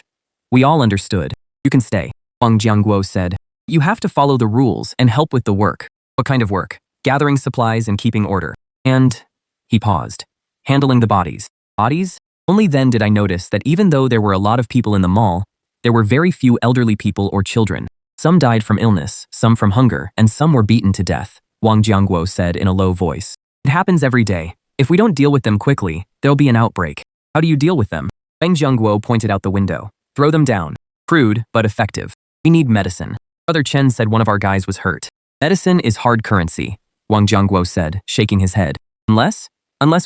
We all understood. You can stay, Wang Jiangguo said. You have to follow the rules and help with the work. What kind of work? Gathering supplies and keeping order. And, he paused, handling the bodies. Bodies? Only then did I notice that even though there were a lot of people in the mall, there were very few elderly people or children. Some died from illness, some from hunger, and some were beaten to death, Wang Jiangguo said in a low voice. It happens every day. If we don't deal with them quickly, there'll be an outbreak. How do you deal with them? Wang Jiangguo pointed out the window. Throw them down. Crude, but effective. We need medicine. Brother Chen said one of our guys was hurt. Medicine is hard currency, Wang Jiangguo said, shaking his head. Unless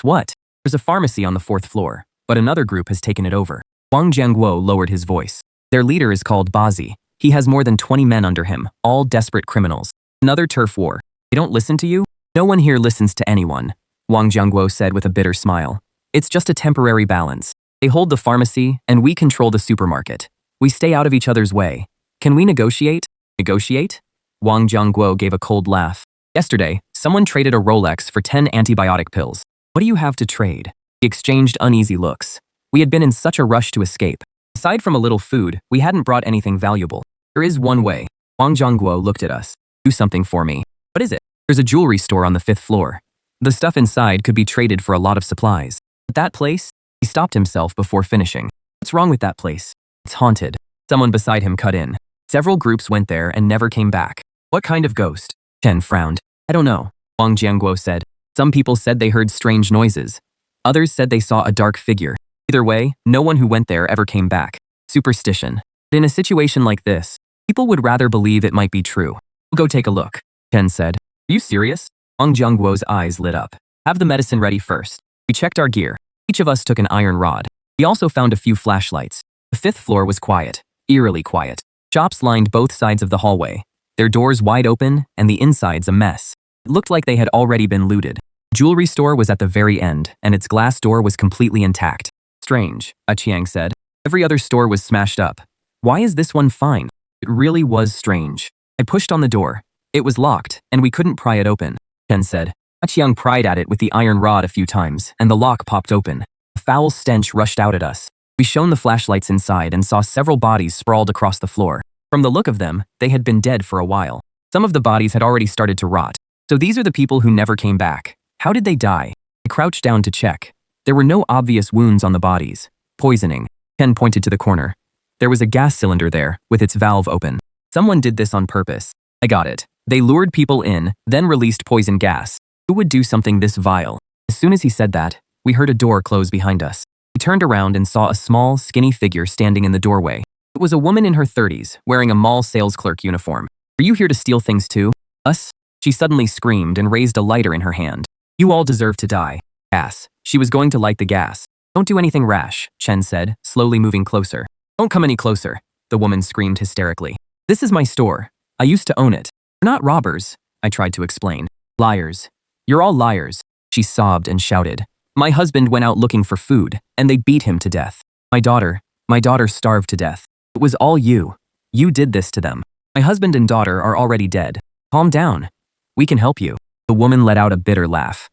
what? There's a pharmacy on the 4th floor, but another group has taken it over. Wang Jiangguo lowered his voice. Their leader is called Bazi. He has more than 20 men under him, all desperate criminals. Another turf war. They don't listen to you? No one here listens to anyone. Wang Jiangguo said with a bitter smile. It's just a temporary balance. They hold the pharmacy, and we control the supermarket. We stay out of each other's way. Can we negotiate? Negotiate? Wang Jiangguo gave a cold laugh. Yesterday, someone traded a Rolex for 10 antibiotic pills. What do you have to trade? He exchanged uneasy looks. We had been in such a rush to escape. Aside from a little food, we hadn't brought anything valuable. There is one way. Wang Jiangguo looked at us. Do something for me. What is it? There's a jewelry store on the 5th floor. The stuff inside could be traded for a lot of supplies. But that place? He stopped himself before finishing. What's wrong with that place? It's haunted. Someone beside him cut in. Several groups went there and never came back. What kind of ghost? Chen frowned. I don't know, Wang Jiangguo said. Some people said they heard strange noises. Others said they saw a dark figure. Either way, no one who went there ever came back. Superstition. But in a situation like this, people would rather believe it might be true. We'll go take a look, Chen said. Are you serious? Wang Jiangguo's eyes lit up. Have the medicine ready first. We checked our gear. Each of us took an iron rod. We also found a few flashlights. The 5th floor was quiet, eerily quiet. Shops lined both sides of the hallway, their doors wide open and the insides a mess. It looked like they had already been looted. The jewelry store was at the very end, and its glass door was completely intact. Strange, Aqiang said. Every other store was smashed up. Why is this one fine? It really was strange. I pushed on the door. It was locked, and we couldn't pry it open, Chen said. Aqiang pried at it with the iron rod a few times, and the lock popped open. A foul stench rushed out at us. We shone the flashlights inside and saw several bodies sprawled across the floor. From the look of them, they had been dead for a while. Some of the bodies had already started to rot. So these are the people who never came back. How did they die? I crouched down to check. There were no obvious wounds on the bodies. Poisoning. Ken pointed to the corner. There was a gas cylinder there, with its valve open. Someone did this on purpose. I got it. They lured people in, then released poison gas. Who would do something this vile? As soon as he said that, we heard a door close behind us. We turned around and saw a small, skinny figure standing in the doorway. It was a woman in her 30s, wearing a mall sales clerk uniform. Are you here to steal things too? Us? She suddenly screamed and raised a lighter in her hand. You all deserve to die. Gas. She was going to light the gas. Don't do anything rash, Chen said, slowly moving closer. Don't come any closer, the woman screamed hysterically. This is my store. I used to own it. We're not robbers, I tried to explain. Liars. You're all liars, she sobbed and shouted. My husband went out looking for food, and they beat him to death. My daughter starved to death. It was all you. You did this to them. My husband and daughter are already dead. Calm down. We can help you. The woman let out a bitter laugh.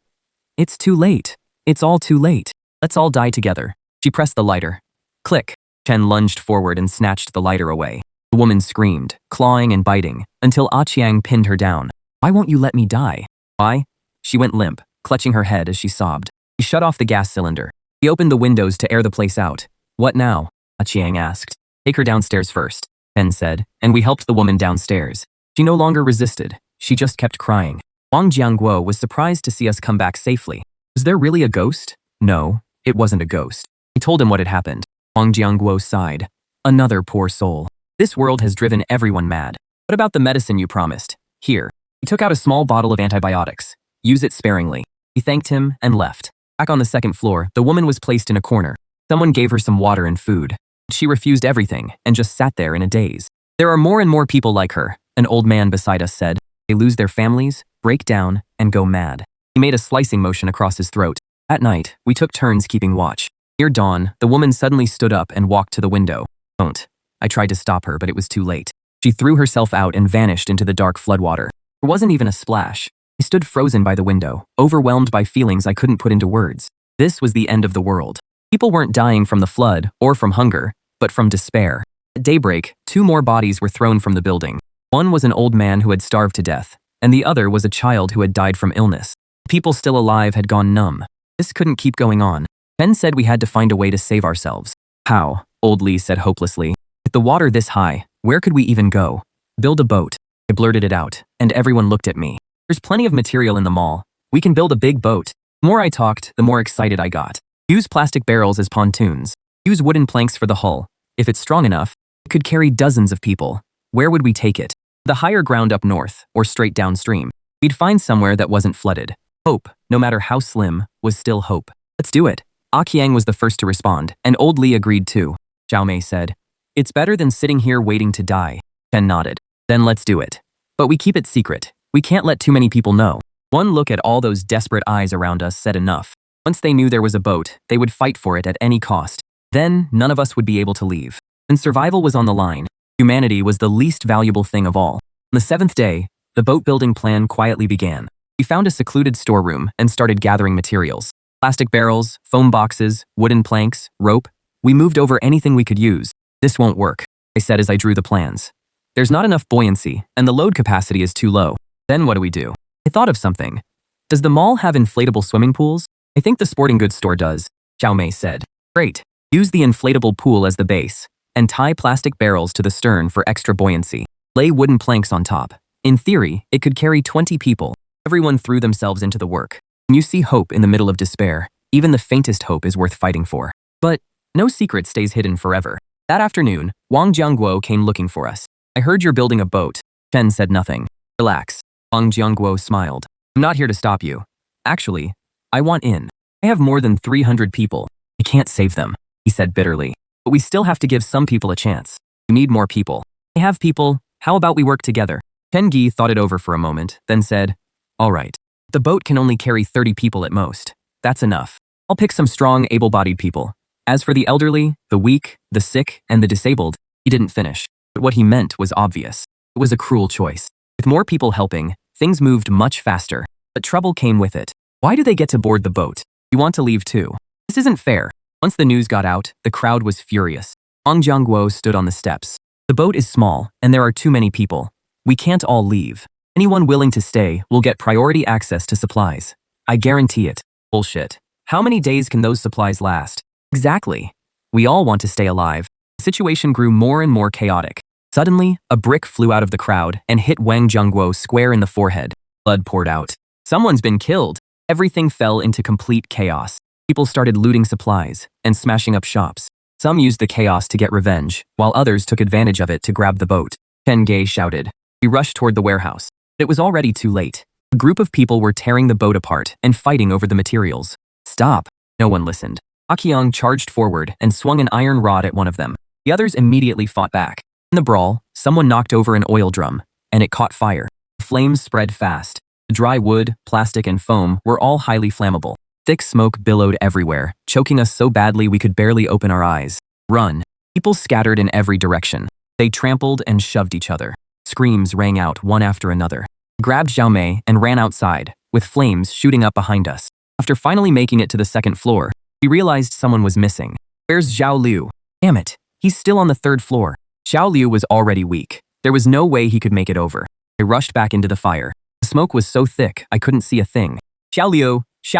It's too late. It's all too late. Let's all die together. She pressed the lighter. Click. Chen lunged forward and snatched the lighter away. The woman screamed, clawing and biting, until Aqiang pinned her down. Why won't you let me die? Why? She went limp, clutching her head as she sobbed. He shut off the gas cylinder. He opened the windows to air the place out. What now? Aqiang asked. Take her downstairs first, Chen said, and we helped the woman downstairs. She no longer resisted. She just kept crying. Wang Jiangguo was surprised to see us come back safely. Was there really a ghost? No, it wasn't a ghost. I told him what had happened. Wang Jiangguo sighed. Another poor soul. This world has driven everyone mad. What about the medicine you promised? Here. He took out a small bottle of antibiotics. Use it sparingly. He thanked him and left. Back on the 2nd floor, the woman was placed in a corner. Someone gave her some water and food. She refused everything and just sat there in a daze. There are more and more people like her, an old man beside us said. They lose their families, break down, and go mad. He made a slicing motion across his throat. At night, we took turns keeping watch. Near dawn, the woman suddenly stood up and walked to the window. Don't. I tried to stop her, but it was too late. She threw herself out and vanished into the dark floodwater. There wasn't even a splash. I stood frozen by the window, overwhelmed by feelings I couldn't put into words. This was the end of the world. People weren't dying from the flood or from hunger, but from despair. At daybreak, 2 more bodies were thrown from the building. One was an old man who had starved to death, and the other was a child who had died from illness. People still alive had gone numb. This couldn't keep going on. Ben said we had to find a way to save ourselves. How? Old Lee said hopelessly. With the water this high, where could we even go? Build a boat. I blurted it out, and everyone looked at me. There's plenty of material in the mall. We can build a big boat. The more I talked, the more excited I got. Use plastic barrels as pontoons. Use wooden planks for the hull. If it's strong enough, it could carry dozens of people. Where would we take it? The higher ground up north, or straight downstream. We'd find somewhere that wasn't flooded. Hope, no matter how slim, was still hope. Let's do it. Aqiang was the first to respond, and Old Lee agreed too. Zhao Mei said, It's better than sitting here waiting to die. Chen nodded. Then let's do it. But we keep it secret. We can't let too many people know. One look at all those desperate eyes around us said enough. Once they knew there was a boat, they would fight for it at any cost. Then, none of us would be able to leave. And survival was on the line. Humanity was the least valuable thing of all. On the seventh day, the boat-building plan quietly began. We found a secluded storeroom and started gathering materials. Plastic barrels, foam boxes, wooden planks, rope. We moved over anything we could use. "This won't work," I said as I drew the plans. "There's not enough buoyancy, and the load capacity is too low." "Then what do we do?" I thought of something. "Does the mall have inflatable swimming pools?" "I think the sporting goods store does," Xiao Mei said. "Great. Use the inflatable pool as the base, and tie plastic barrels to the stern for extra buoyancy. Lay wooden planks on top. In theory, it could carry 20 people." Everyone threw themselves into the work. When you see hope in the middle of despair, even the faintest hope is worth fighting for. But no secret stays hidden forever. That afternoon, Wang Jiangguo came looking for us. "I heard you're building a boat." Chen said nothing. "Relax." Wang Jiangguo smiled. "I'm not here to stop you. Actually, I want in. I have more than 300 people. I can't save them," he said bitterly. "But we still have to give some people a chance. You need more people." "I have people. How about we work together?" Chen Gi thought it over for a moment, then said, "All right. The boat can only carry 30 people at most. That's enough. I'll pick some strong, able-bodied people. As for the elderly, the weak, the sick, and the disabled," he didn't finish. But what he meant was obvious. It was a cruel choice. With more people helping, things moved much faster. But trouble came with it. Why do they get to board the boat? You want to leave too. This isn't fair. Once the news got out, the crowd was furious. Wang Jiangguo stood on the steps. "The boat is small, and there are too many people. We can't all leave. Anyone willing to stay will get priority access to supplies. I guarantee it." "Bullshit. How many days can those supplies last?" "Exactly. We all want to stay alive." The situation grew more and more chaotic. Suddenly, a brick flew out of the crowd and hit Wang Jiangguo square in the forehead. Blood poured out. "Someone's been killed." Everything fell into complete chaos. People started looting supplies and smashing up shops. Some used the chaos to get revenge, while others took advantage of it to grab the boat. Chen Gei shouted. We rushed toward the warehouse. It was already too late. A group of people were tearing the boat apart and fighting over the materials. "Stop." No one listened. Akiang charged forward and swung an iron rod at one of them. The others immediately fought back. In the brawl, someone knocked over an oil drum, and it caught fire. The flames spread fast. The dry wood, plastic, and foam were all highly flammable. Thick smoke billowed everywhere, choking us so badly we could barely open our eyes. "Run." People scattered in every direction. They trampled and shoved each other. Screams rang out one after another. We grabbed Xiao Mei and ran outside, with flames shooting up behind us. After finally making it to the second floor, we realized someone was missing. "Where's Zhao Liu?" "Damn it, he's still on the third floor." Zhao Liu was already weak. There was no way he could make it over. I rushed back into the fire. The smoke was so thick I couldn't see a thing. Xiao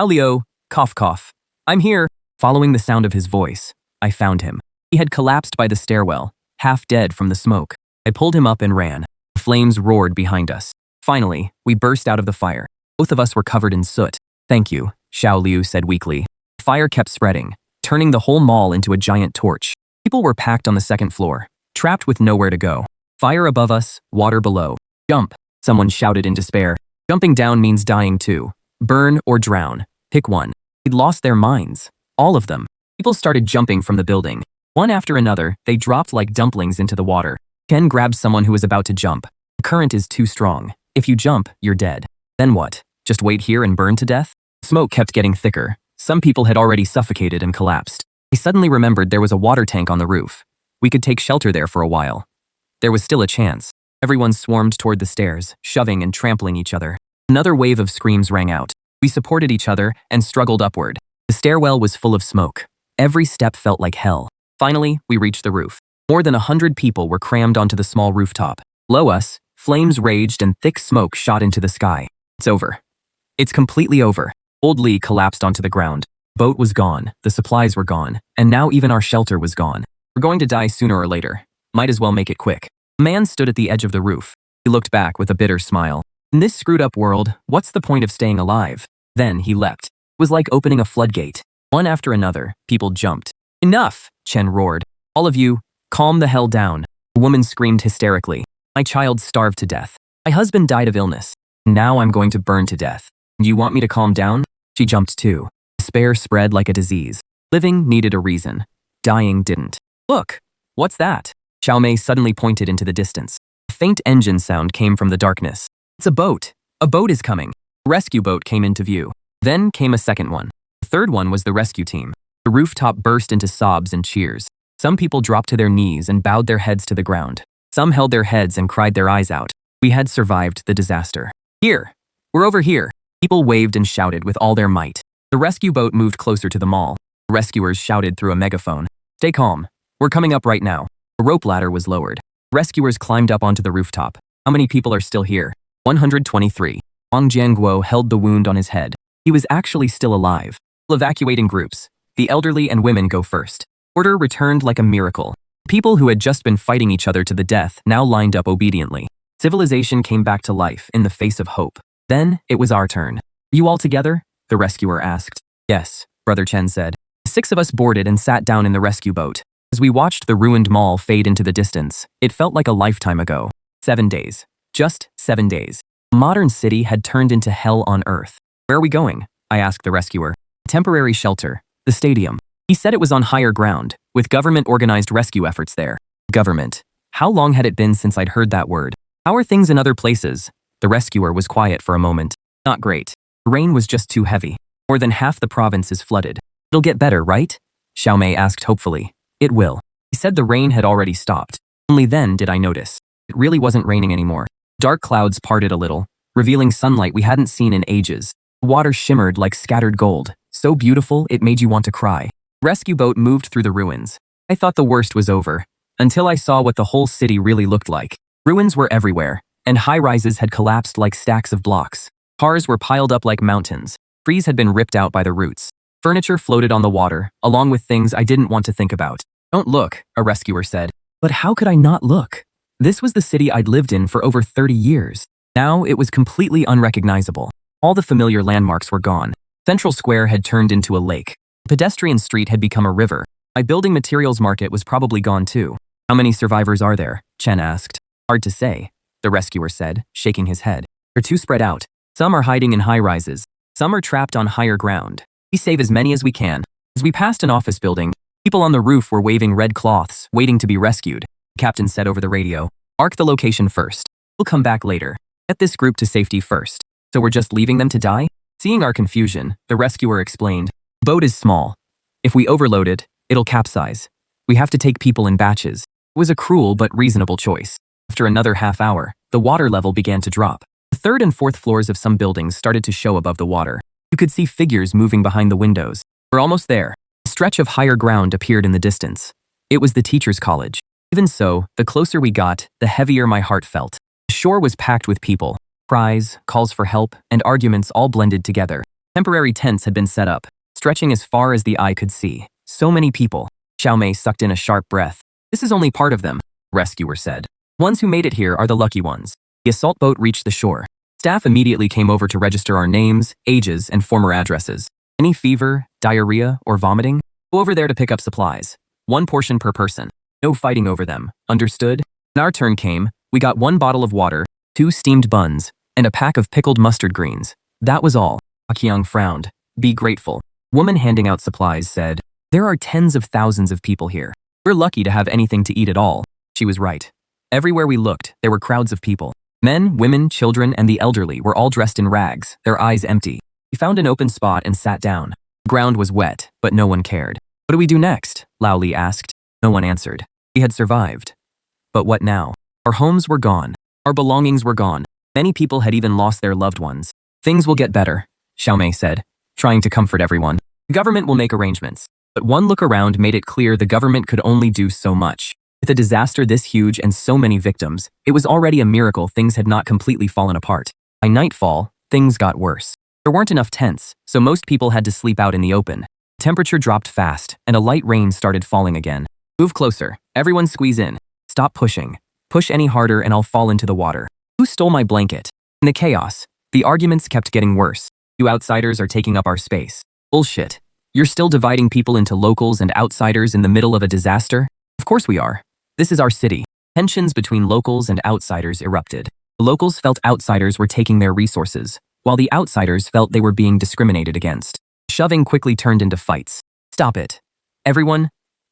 Liu, cough cough. "I'm here." Following the sound of his voice, I found him. He had collapsed by the stairwell, half dead from the smoke. I pulled him up and ran. The flames roared behind us. Finally, we burst out of the fire. Both of us were covered in soot. "Thank you," Xiao Liu said weakly. The fire kept spreading, turning the whole mall into a giant torch. People were packed on the second floor, trapped with nowhere to go. Fire above us, water below. "Jump," someone shouted in despair. "Jumping down means dying too. Burn or drown. Pick one." They'd lost their minds. All of them. People started jumping from the building. One after another, they dropped like dumplings into the water. Ken grabbed someone who was about to jump. "The current is too strong. If you jump, you're dead." "Then what? Just wait here and burn to death?" Smoke kept getting thicker. Some people had already suffocated and collapsed. I suddenly remembered there was a water tank on the roof. We could take shelter there for a while. There was still a chance. Everyone swarmed toward the stairs, shoving and trampling each other. Another wave of screams rang out. We supported each other and struggled upward. The stairwell was full of smoke. Every step felt like hell. Finally, we reached the roof. More than 100 people were crammed onto the small rooftop. Below us, flames raged and thick smoke shot into the sky. "It's over. It's completely over." Old Lee collapsed onto the ground. Boat was gone, the supplies were gone, and now even our shelter was gone. "We're going to die sooner or later. Might as well make it quick." A man stood at the edge of the roof. He looked back with a bitter smile. "In this screwed-up world, what's the point of staying alive?" Then he leapt. It was like opening a floodgate. One after another, people jumped. "Enough!" Chen roared. "All of you, calm the hell down." A woman screamed hysterically. "My child starved to death. My husband died of illness. Now I'm going to burn to death. You want me to calm down?" She jumped too. Despair spread like a disease. Living needed a reason. Dying didn't. "Look! What's that?" Xiao Mei suddenly pointed into the distance. A faint engine sound came from the darkness. "It's a boat. A boat is coming." A rescue boat came into view. Then came a second one. The third one was the rescue team. The rooftop burst into sobs and cheers. Some people dropped to their knees and bowed their heads to the ground. Some held their heads and cried their eyes out. We had survived the disaster. Here! We're over here! People waved and shouted with all their might. The rescue boat moved closer to the mall. Rescuers shouted through a megaphone. Stay calm. We're coming up right now. A rope ladder was lowered. Rescuers climbed up onto the rooftop. How many people are still here? 123. Wang Jianguo held the wound on his head. He was actually still alive. Evacuating groups. The elderly and women go first. Order returned like a miracle. People who had just been fighting each other to the death now lined up obediently. Civilization came back to life in the face of hope. Then, it was our turn. You all together? The rescuer asked. Yes, Brother Chen said. 6 of us boarded and sat down in the rescue boat. As we watched the ruined mall fade into the distance, it felt like a lifetime ago. 7 days. Just 7 days. A modern city had turned into hell on earth. Where are we going? I asked the rescuer. Temporary shelter. The stadium. He said it was on higher ground, with government-organized rescue efforts there. Government. How long had it been since I'd heard that word? How are things in other places? The rescuer was quiet for a moment. Not great. The rain was just too heavy. More than half the province is flooded. It'll get better, right? Xiaomei asked hopefully. It will. He said the rain had already stopped. Only then did I notice. It really wasn't raining anymore. Dark clouds parted a little, revealing sunlight we hadn't seen in ages. The water shimmered like scattered gold, so beautiful it made you want to cry. The rescue boat moved through the ruins. I thought the worst was over, until I saw what the whole city really looked like. Ruins were everywhere, and high-rises had collapsed like stacks of blocks. Cars were piled up like mountains. Trees had been ripped out by the roots. Furniture floated on the water, along with things I didn't want to think about. Don't look, a rescuer said. But how could I not look? This was the city I'd lived in for over 30 years. Now it was completely unrecognizable. All the familiar landmarks were gone. Central Square had turned into a lake. The pedestrian street had become a river. My building materials market was probably gone too. How many survivors are there? Chen asked. Hard to say, the rescuer said, shaking his head. They're too spread out. Some are hiding in high-rises. Some are trapped on higher ground. We save as many as we can. As we passed an office building, people on the roof were waving red cloths, waiting to be rescued. The captain said over the radio, mark the location first. We'll come back later. Get this group to safety first. So we're just leaving them to die? Seeing our confusion, the rescuer explained, the boat is small. If we overload it, it'll capsize. We have to take people in batches. It was a cruel but reasonable choice. After another half hour, the water level began to drop. The 3rd and 4th floors of some buildings started to show above the water. You could see figures moving behind the windows. We're almost there. A stretch of higher ground appeared in the distance. It was the teacher's college. Even so, the closer we got, the heavier my heart felt. The shore was packed with people. Cries, calls for help, and arguments all blended together. Temporary tents had been set up, stretching as far as the eye could see. So many people. Xiaomei sucked in a sharp breath. This is only part of them, the rescuer said. Ones who made it here are the lucky ones. The assault boat reached the shore. Staff immediately came over to register our names, ages, and former addresses. Any fever, diarrhea, or vomiting? Go over there to pick up supplies. 1 portion per person. No fighting over them. Understood? When our turn came, we got 1 bottle of water, 2 steamed buns, and a pack of pickled mustard greens. That was all. Qiang frowned. Be grateful. Woman handing out supplies said, there are tens of thousands of people here. We're lucky to have anything to eat at all. She was right. Everywhere we looked, there were crowds of people. Men, women, children, and the elderly were all dressed in rags, their eyes empty. We found an open spot and sat down. The ground was wet, but no one cared. What do we do next? Lao Li asked. No one answered. We had survived. But what now? Our homes were gone. Our belongings were gone. Many people had even lost their loved ones. Things will get better, Xiaomei said, trying to comfort everyone. The government will make arrangements. But one look around made it clear the government could only do so much. With a disaster this huge and so many victims, it was already a miracle things had not completely fallen apart. By nightfall, things got worse. There weren't enough tents, so most people had to sleep out in the open. Temperature dropped fast, and a light rain started falling again. Move closer. Everyone squeeze in. Stop pushing. Push any harder and I'll fall into the water. Who stole my blanket? In the chaos, the arguments kept getting worse. You outsiders are taking up our space. Bullshit. You're still dividing people into locals and outsiders in the middle of a disaster? Of course we are. This is our city. Tensions between locals and outsiders erupted. The locals felt outsiders were taking their resources, while the outsiders felt they were being discriminated against. Shoving quickly turned into fights. Stop it. Everyone,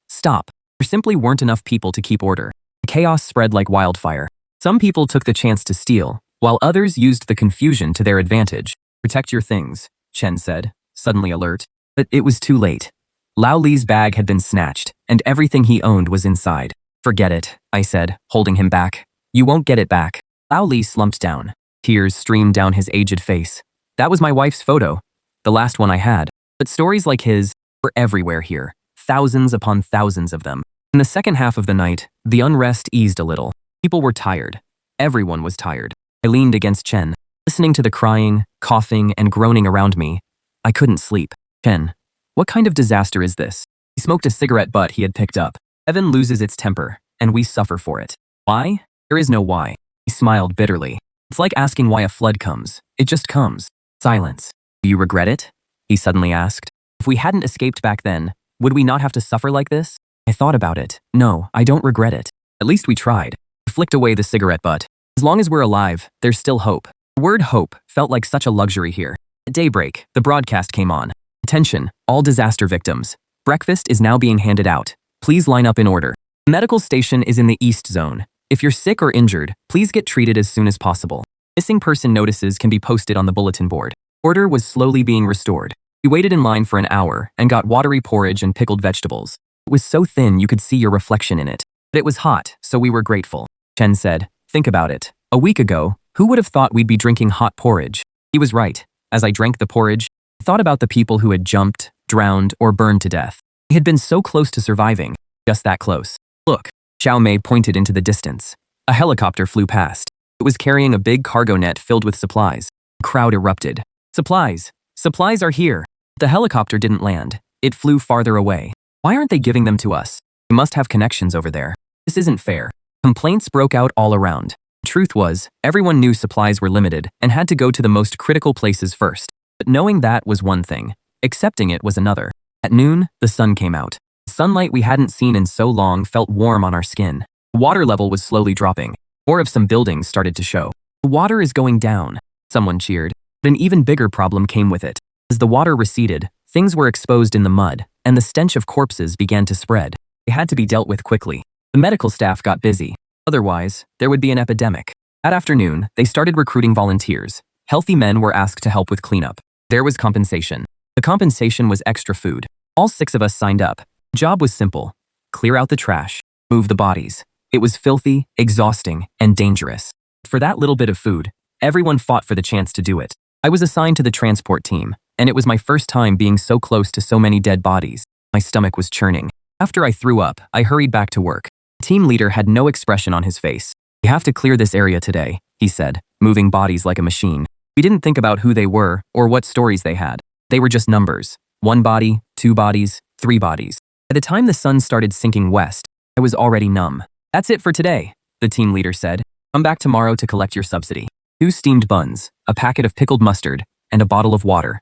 stop. There simply weren't enough people to keep order. The chaos spread like wildfire. Some people took the chance to steal, while others used the confusion to their advantage. Protect your things, Chen said, suddenly alert. But it was too late. Lao Li's bag had been snatched, and everything he owned was inside. Forget it, I said, holding him back. You won't get it back. Lao Li slumped down. Tears streamed down his aged face. That was my wife's photo, the last one I had. But stories like his were everywhere here, thousands upon thousands of them. In the second half of the night, the unrest eased a little. People were tired. Everyone was tired. I leaned against Chen, listening to the crying, coughing, and groaning around me. I couldn't sleep. Chen, what kind of disaster is this? He smoked a cigarette butt he had picked up. Heaven loses its temper, and we suffer for it. Why? There is no why. He smiled bitterly. It's like asking why a flood comes. It just comes. Silence. Do you regret it? He suddenly asked. If we hadn't escaped back then, would we not have to suffer like this? I thought about it. No, I don't regret it. At least we tried. I flicked away the cigarette butt. As long as we're alive, there's still hope. The word hope felt like such a luxury here. At daybreak, the broadcast came on. Attention, all disaster victims. Breakfast is now being handed out. Please line up in order. The medical station is in the East Zone. If you're sick or injured, please get treated as soon as possible. Missing person notices can be posted on the bulletin board. Order was slowly being restored. We waited in line for an hour and got watery porridge and pickled vegetables. It was so thin you could see your reflection in it. But it was hot, so we were grateful. Chen said, think about it. A week ago, who would have thought we'd be drinking hot porridge? He was right. As I drank the porridge, I thought about the people who had jumped, drowned, or burned to death. They had been so close to surviving. Just that close. Look, Xiao Mei pointed into the distance. A helicopter flew past. It was carrying a big cargo net filled with supplies. The crowd erupted. Supplies! Supplies are here! The helicopter didn't land. It flew farther away. Why aren't they giving them to us? We must have connections over there. This isn't fair. Complaints broke out all around. The truth was, everyone knew supplies were limited and had to go to the most critical places first. But knowing that was one thing. Accepting it was another. At noon, the sun came out. The sunlight we hadn't seen in so long felt warm on our skin. The water level was slowly dropping. More of some buildings started to show. The water is going down, someone cheered. But an even bigger problem came with it. As the water receded, things were exposed in the mud, and the stench of corpses began to spread. They had to be dealt with quickly. The medical staff got busy. Otherwise, there would be an epidemic. That afternoon, they started recruiting volunteers. Healthy men were asked to help with cleanup. There was compensation. The compensation was extra food. All 6 of us signed up. The job was simple. Clear out the trash. Move the bodies. It was filthy, exhausting, and dangerous. For that little bit of food, everyone fought for the chance to do it. I was assigned to the transport team, and it was my first time being so close to so many dead bodies. My stomach was churning. After I threw up, I hurried back to work. The team leader had no expression on his face. We have to clear this area today, he said, moving bodies like a machine. We didn't think about who they were or what stories they had. They were just numbers. 1 body, 2 bodies, 3 bodies. By the time the sun started sinking west, I was already numb. That's it for today, the team leader said. Come back tomorrow to collect your subsidy. 2 steamed buns, a packet of pickled mustard, and a bottle of water.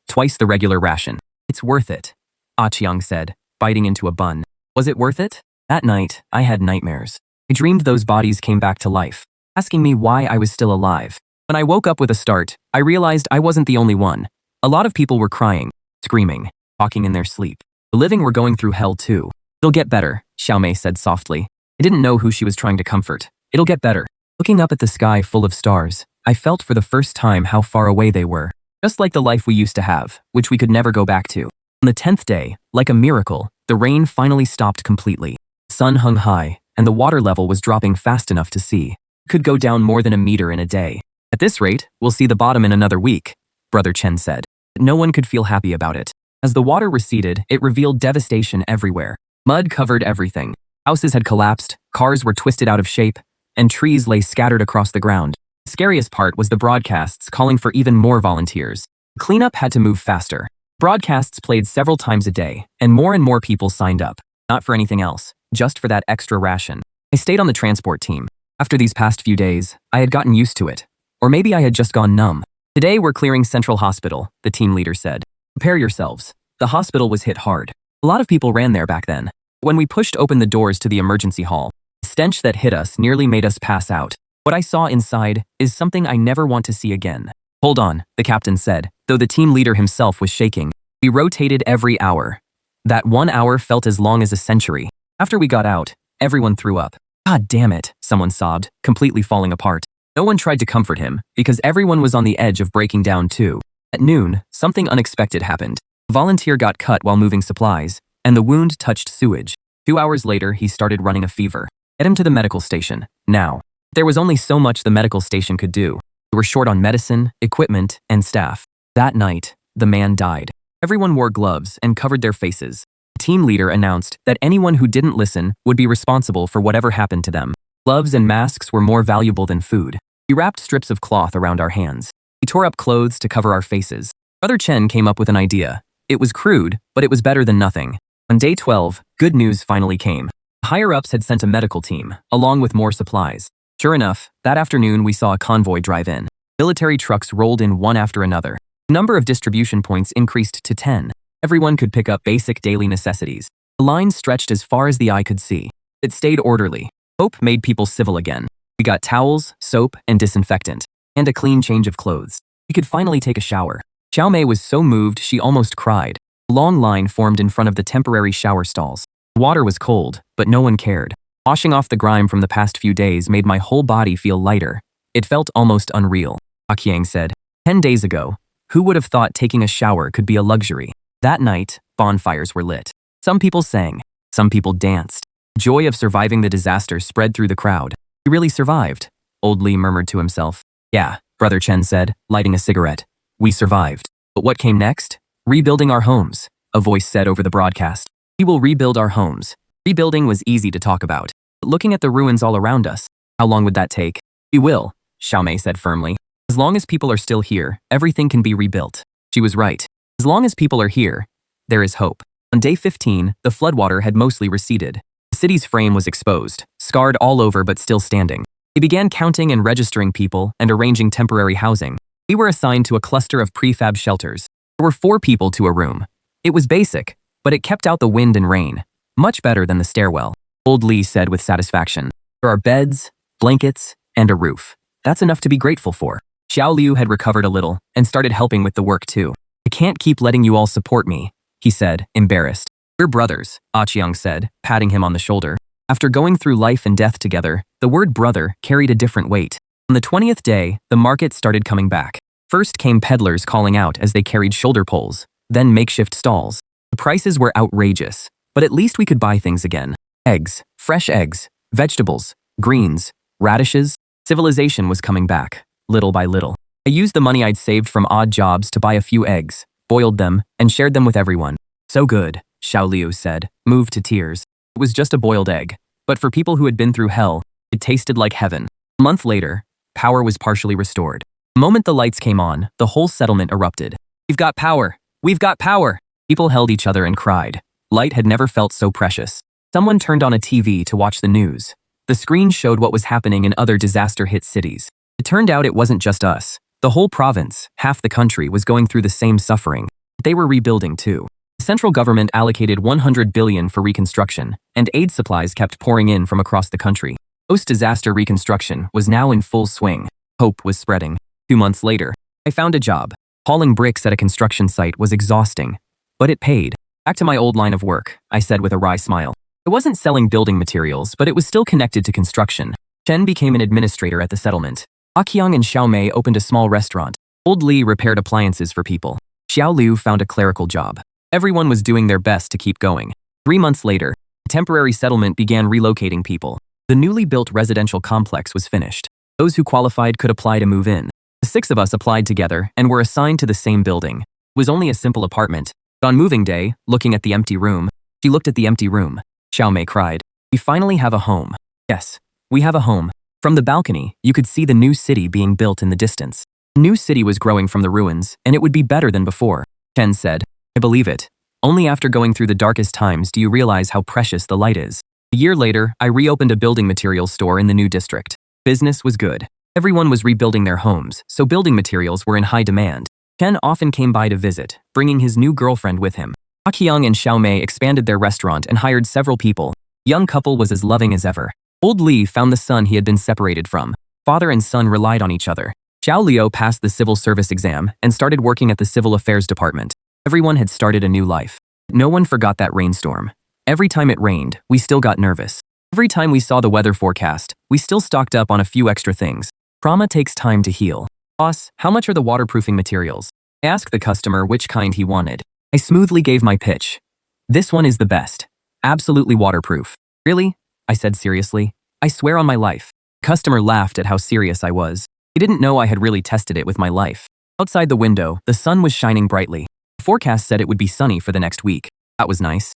Twice the regular ration. It's worth it, Ah Chiang said, biting into a bun. Was it worth it? That night, I had nightmares. I dreamed those bodies came back to life, asking me why I was still alive. When I woke up with a start, I realized I wasn't the only one. A lot of people were crying, screaming, talking in their sleep. The living were going through hell too. It'll get better, Xiao Mei said softly. I didn't know who she was trying to comfort. It'll get better. Looking up at the sky full of stars, I felt for the first time how far away they were. Just like the life we used to have, which we could never go back to. On the 10th day, like a miracle, the rain finally stopped completely. The sun hung high, and the water level was dropping fast enough to see. It could go down more than a meter in a day. At this rate, we'll see the bottom in another week, Brother Chen said. But no one could feel happy about it. As the water receded, it revealed devastation everywhere. Mud covered everything. Houses had collapsed, cars were twisted out of shape, and trees lay scattered across the ground. The scariest part was the broadcasts calling for even more volunteers. Cleanup had to move faster. Broadcasts played several times a day, and more people signed up. Not for anything else, just for that extra ration. I stayed on the transport team. After these past few days, I had gotten used to it. Or maybe I had just gone numb. Today we're clearing Central Hospital, the team leader said. Prepare yourselves. The hospital was hit hard. A lot of people ran there back then. When we pushed open the doors to the emergency hall, the stench that hit us nearly made us pass out. What I saw inside is something I never want to see again. Hold on, the captain said, though the team leader himself was shaking. We rotated every hour. That 1 hour felt as long as a century. After we got out, everyone threw up. God damn it, someone sobbed, completely falling apart. No one tried to comfort him, because everyone was on the edge of breaking down too. At noon, something unexpected happened. A volunteer got cut while moving supplies, and the wound touched sewage. 2 hours later, he started running a fever. Get him to the medical station, now. There was only so much the medical station could do. They were short on medicine, equipment, and staff. That night, the man died. Everyone wore gloves and covered their faces. The team leader announced that anyone who didn't listen would be responsible for whatever happened to them. Gloves and masks were more valuable than food. We wrapped strips of cloth around our hands. We tore up clothes to cover our faces. Brother Chen came up with an idea. It was crude, but it was better than nothing. On day 12, good news finally came. Higher-ups had sent a medical team, along with more supplies. Sure enough, that afternoon we saw a convoy drive in. Military trucks rolled in one after another. The number of distribution points increased to 10. Everyone could pick up basic daily necessities. The line stretched as far as the eye could see. It stayed orderly. Hope made people civil again. We got towels, soap, and disinfectant, and a clean change of clothes. We could finally take a shower. Xiao Mei was so moved she almost cried. A long line formed in front of the temporary shower stalls. The water was cold, but no one cared. Washing off the grime from the past few days made my whole body feel lighter. It felt almost unreal. Qiang said, 10 days ago, who would have thought taking a shower could be a luxury? That night, bonfires were lit. Some people sang. Some people danced. Joy of surviving the disaster spread through the crowd. We really survived, Old Li murmured to himself. Yeah, Brother Chen said, lighting a cigarette. We survived. But what came next? Rebuilding our homes, a voice said over the broadcast. We will rebuild our homes. Rebuilding was easy to talk about. But looking at the ruins all around us, how long would that take? We will, Xiao Mei said firmly. As long as people are still here, everything can be rebuilt. She was right. As long as people are here, there is hope. On day 15, the floodwater had mostly receded. The city's frame was exposed, scarred all over but still standing. They began counting and registering people and arranging temporary housing. We were assigned to a cluster of prefab shelters. There were 4 people to a room. It was basic, but it kept out the wind and rain. Much better than the stairwell, Old Li said with satisfaction. There are beds, blankets, and a roof. That's enough to be grateful for. Xiao Liu had recovered a little and started helping with the work too. I can't keep letting you all support me, he said, embarrassed. We're brothers, Qiang said, patting him on the shoulder. After going through life and death together, the word brother carried a different weight. On the 20th day, the market started coming back. First came peddlers calling out as they carried shoulder poles, then makeshift stalls. The prices were outrageous, but at least we could buy things again. Eggs, fresh eggs, vegetables, greens, radishes. Civilization was coming back, little by little. I used the money I'd saved from odd jobs to buy a few eggs, boiled them, and shared them with everyone. So good, Xiao Liu said, moved to tears. It was just a boiled egg, but for people who had been through hell, it tasted like heaven. A month later, power was partially restored. The moment the lights came on, the whole settlement erupted. We've got power! We've got power! People held each other and cried. Light had never felt so precious. Someone turned on a TV to watch the news. The screen showed what was happening in other disaster-hit cities. It turned out it wasn't just us. The whole province, half the country, was going through the same suffering. They were rebuilding too. The central government allocated 100 billion for reconstruction, and aid supplies kept pouring in from across the country. Post-disaster reconstruction was now in full swing. Hope was spreading. 2 months later, I found a job. Hauling bricks at a construction site was exhausting, but it paid. Back to my old line of work, I said with a wry smile. I wasn't selling building materials, but it was still connected to construction. Chen became an administrator at the settlement. Qiang and Xiao Mei opened a small restaurant. Old Li repaired appliances for people. Xiao Liu found a clerical job. Everyone was doing their best to keep going. 3 months later, the temporary settlement began relocating people. The newly built residential complex was finished. Those who qualified could apply to move in. The 6 of us applied together and were assigned to the same building. It was only a simple apartment. But on moving day, looking at the empty room, she looked at the empty room. Xiao Mei cried. We finally have a home. Yes, we have a home. From the balcony, you could see the new city being built in the distance. The new city was growing from the ruins, and it would be better than before. Chen said, I believe it. Only after going through the darkest times do you realize how precious the light is. A year later, I reopened a building materials store in the new district. Business was good. Everyone was rebuilding their homes, so building materials were in high demand. Chen often came by to visit, bringing his new girlfriend with him. Qiang and Xiao Mei expanded their restaurant and hired several people. The young couple was as loving as ever. Old Li found the son he had been separated from. Father and son relied on each other. Xiao Liu passed the civil service exam and started working at the civil affairs department. Everyone had started a new life. No one forgot that rainstorm. Every time it rained, we still got nervous. Every time we saw the weather forecast, we still stocked up on a few extra things. Trauma takes time to heal. Boss, how much are the waterproofing materials? I asked the customer which kind he wanted. I smoothly gave my pitch. This one is the best. Absolutely waterproof. Really? I said seriously. I swear on my life. The customer laughed at how serious I was. He didn't know I had really tested it with my life. Outside the window, the sun was shining brightly. The forecast said it would be sunny for the next week. That was nice.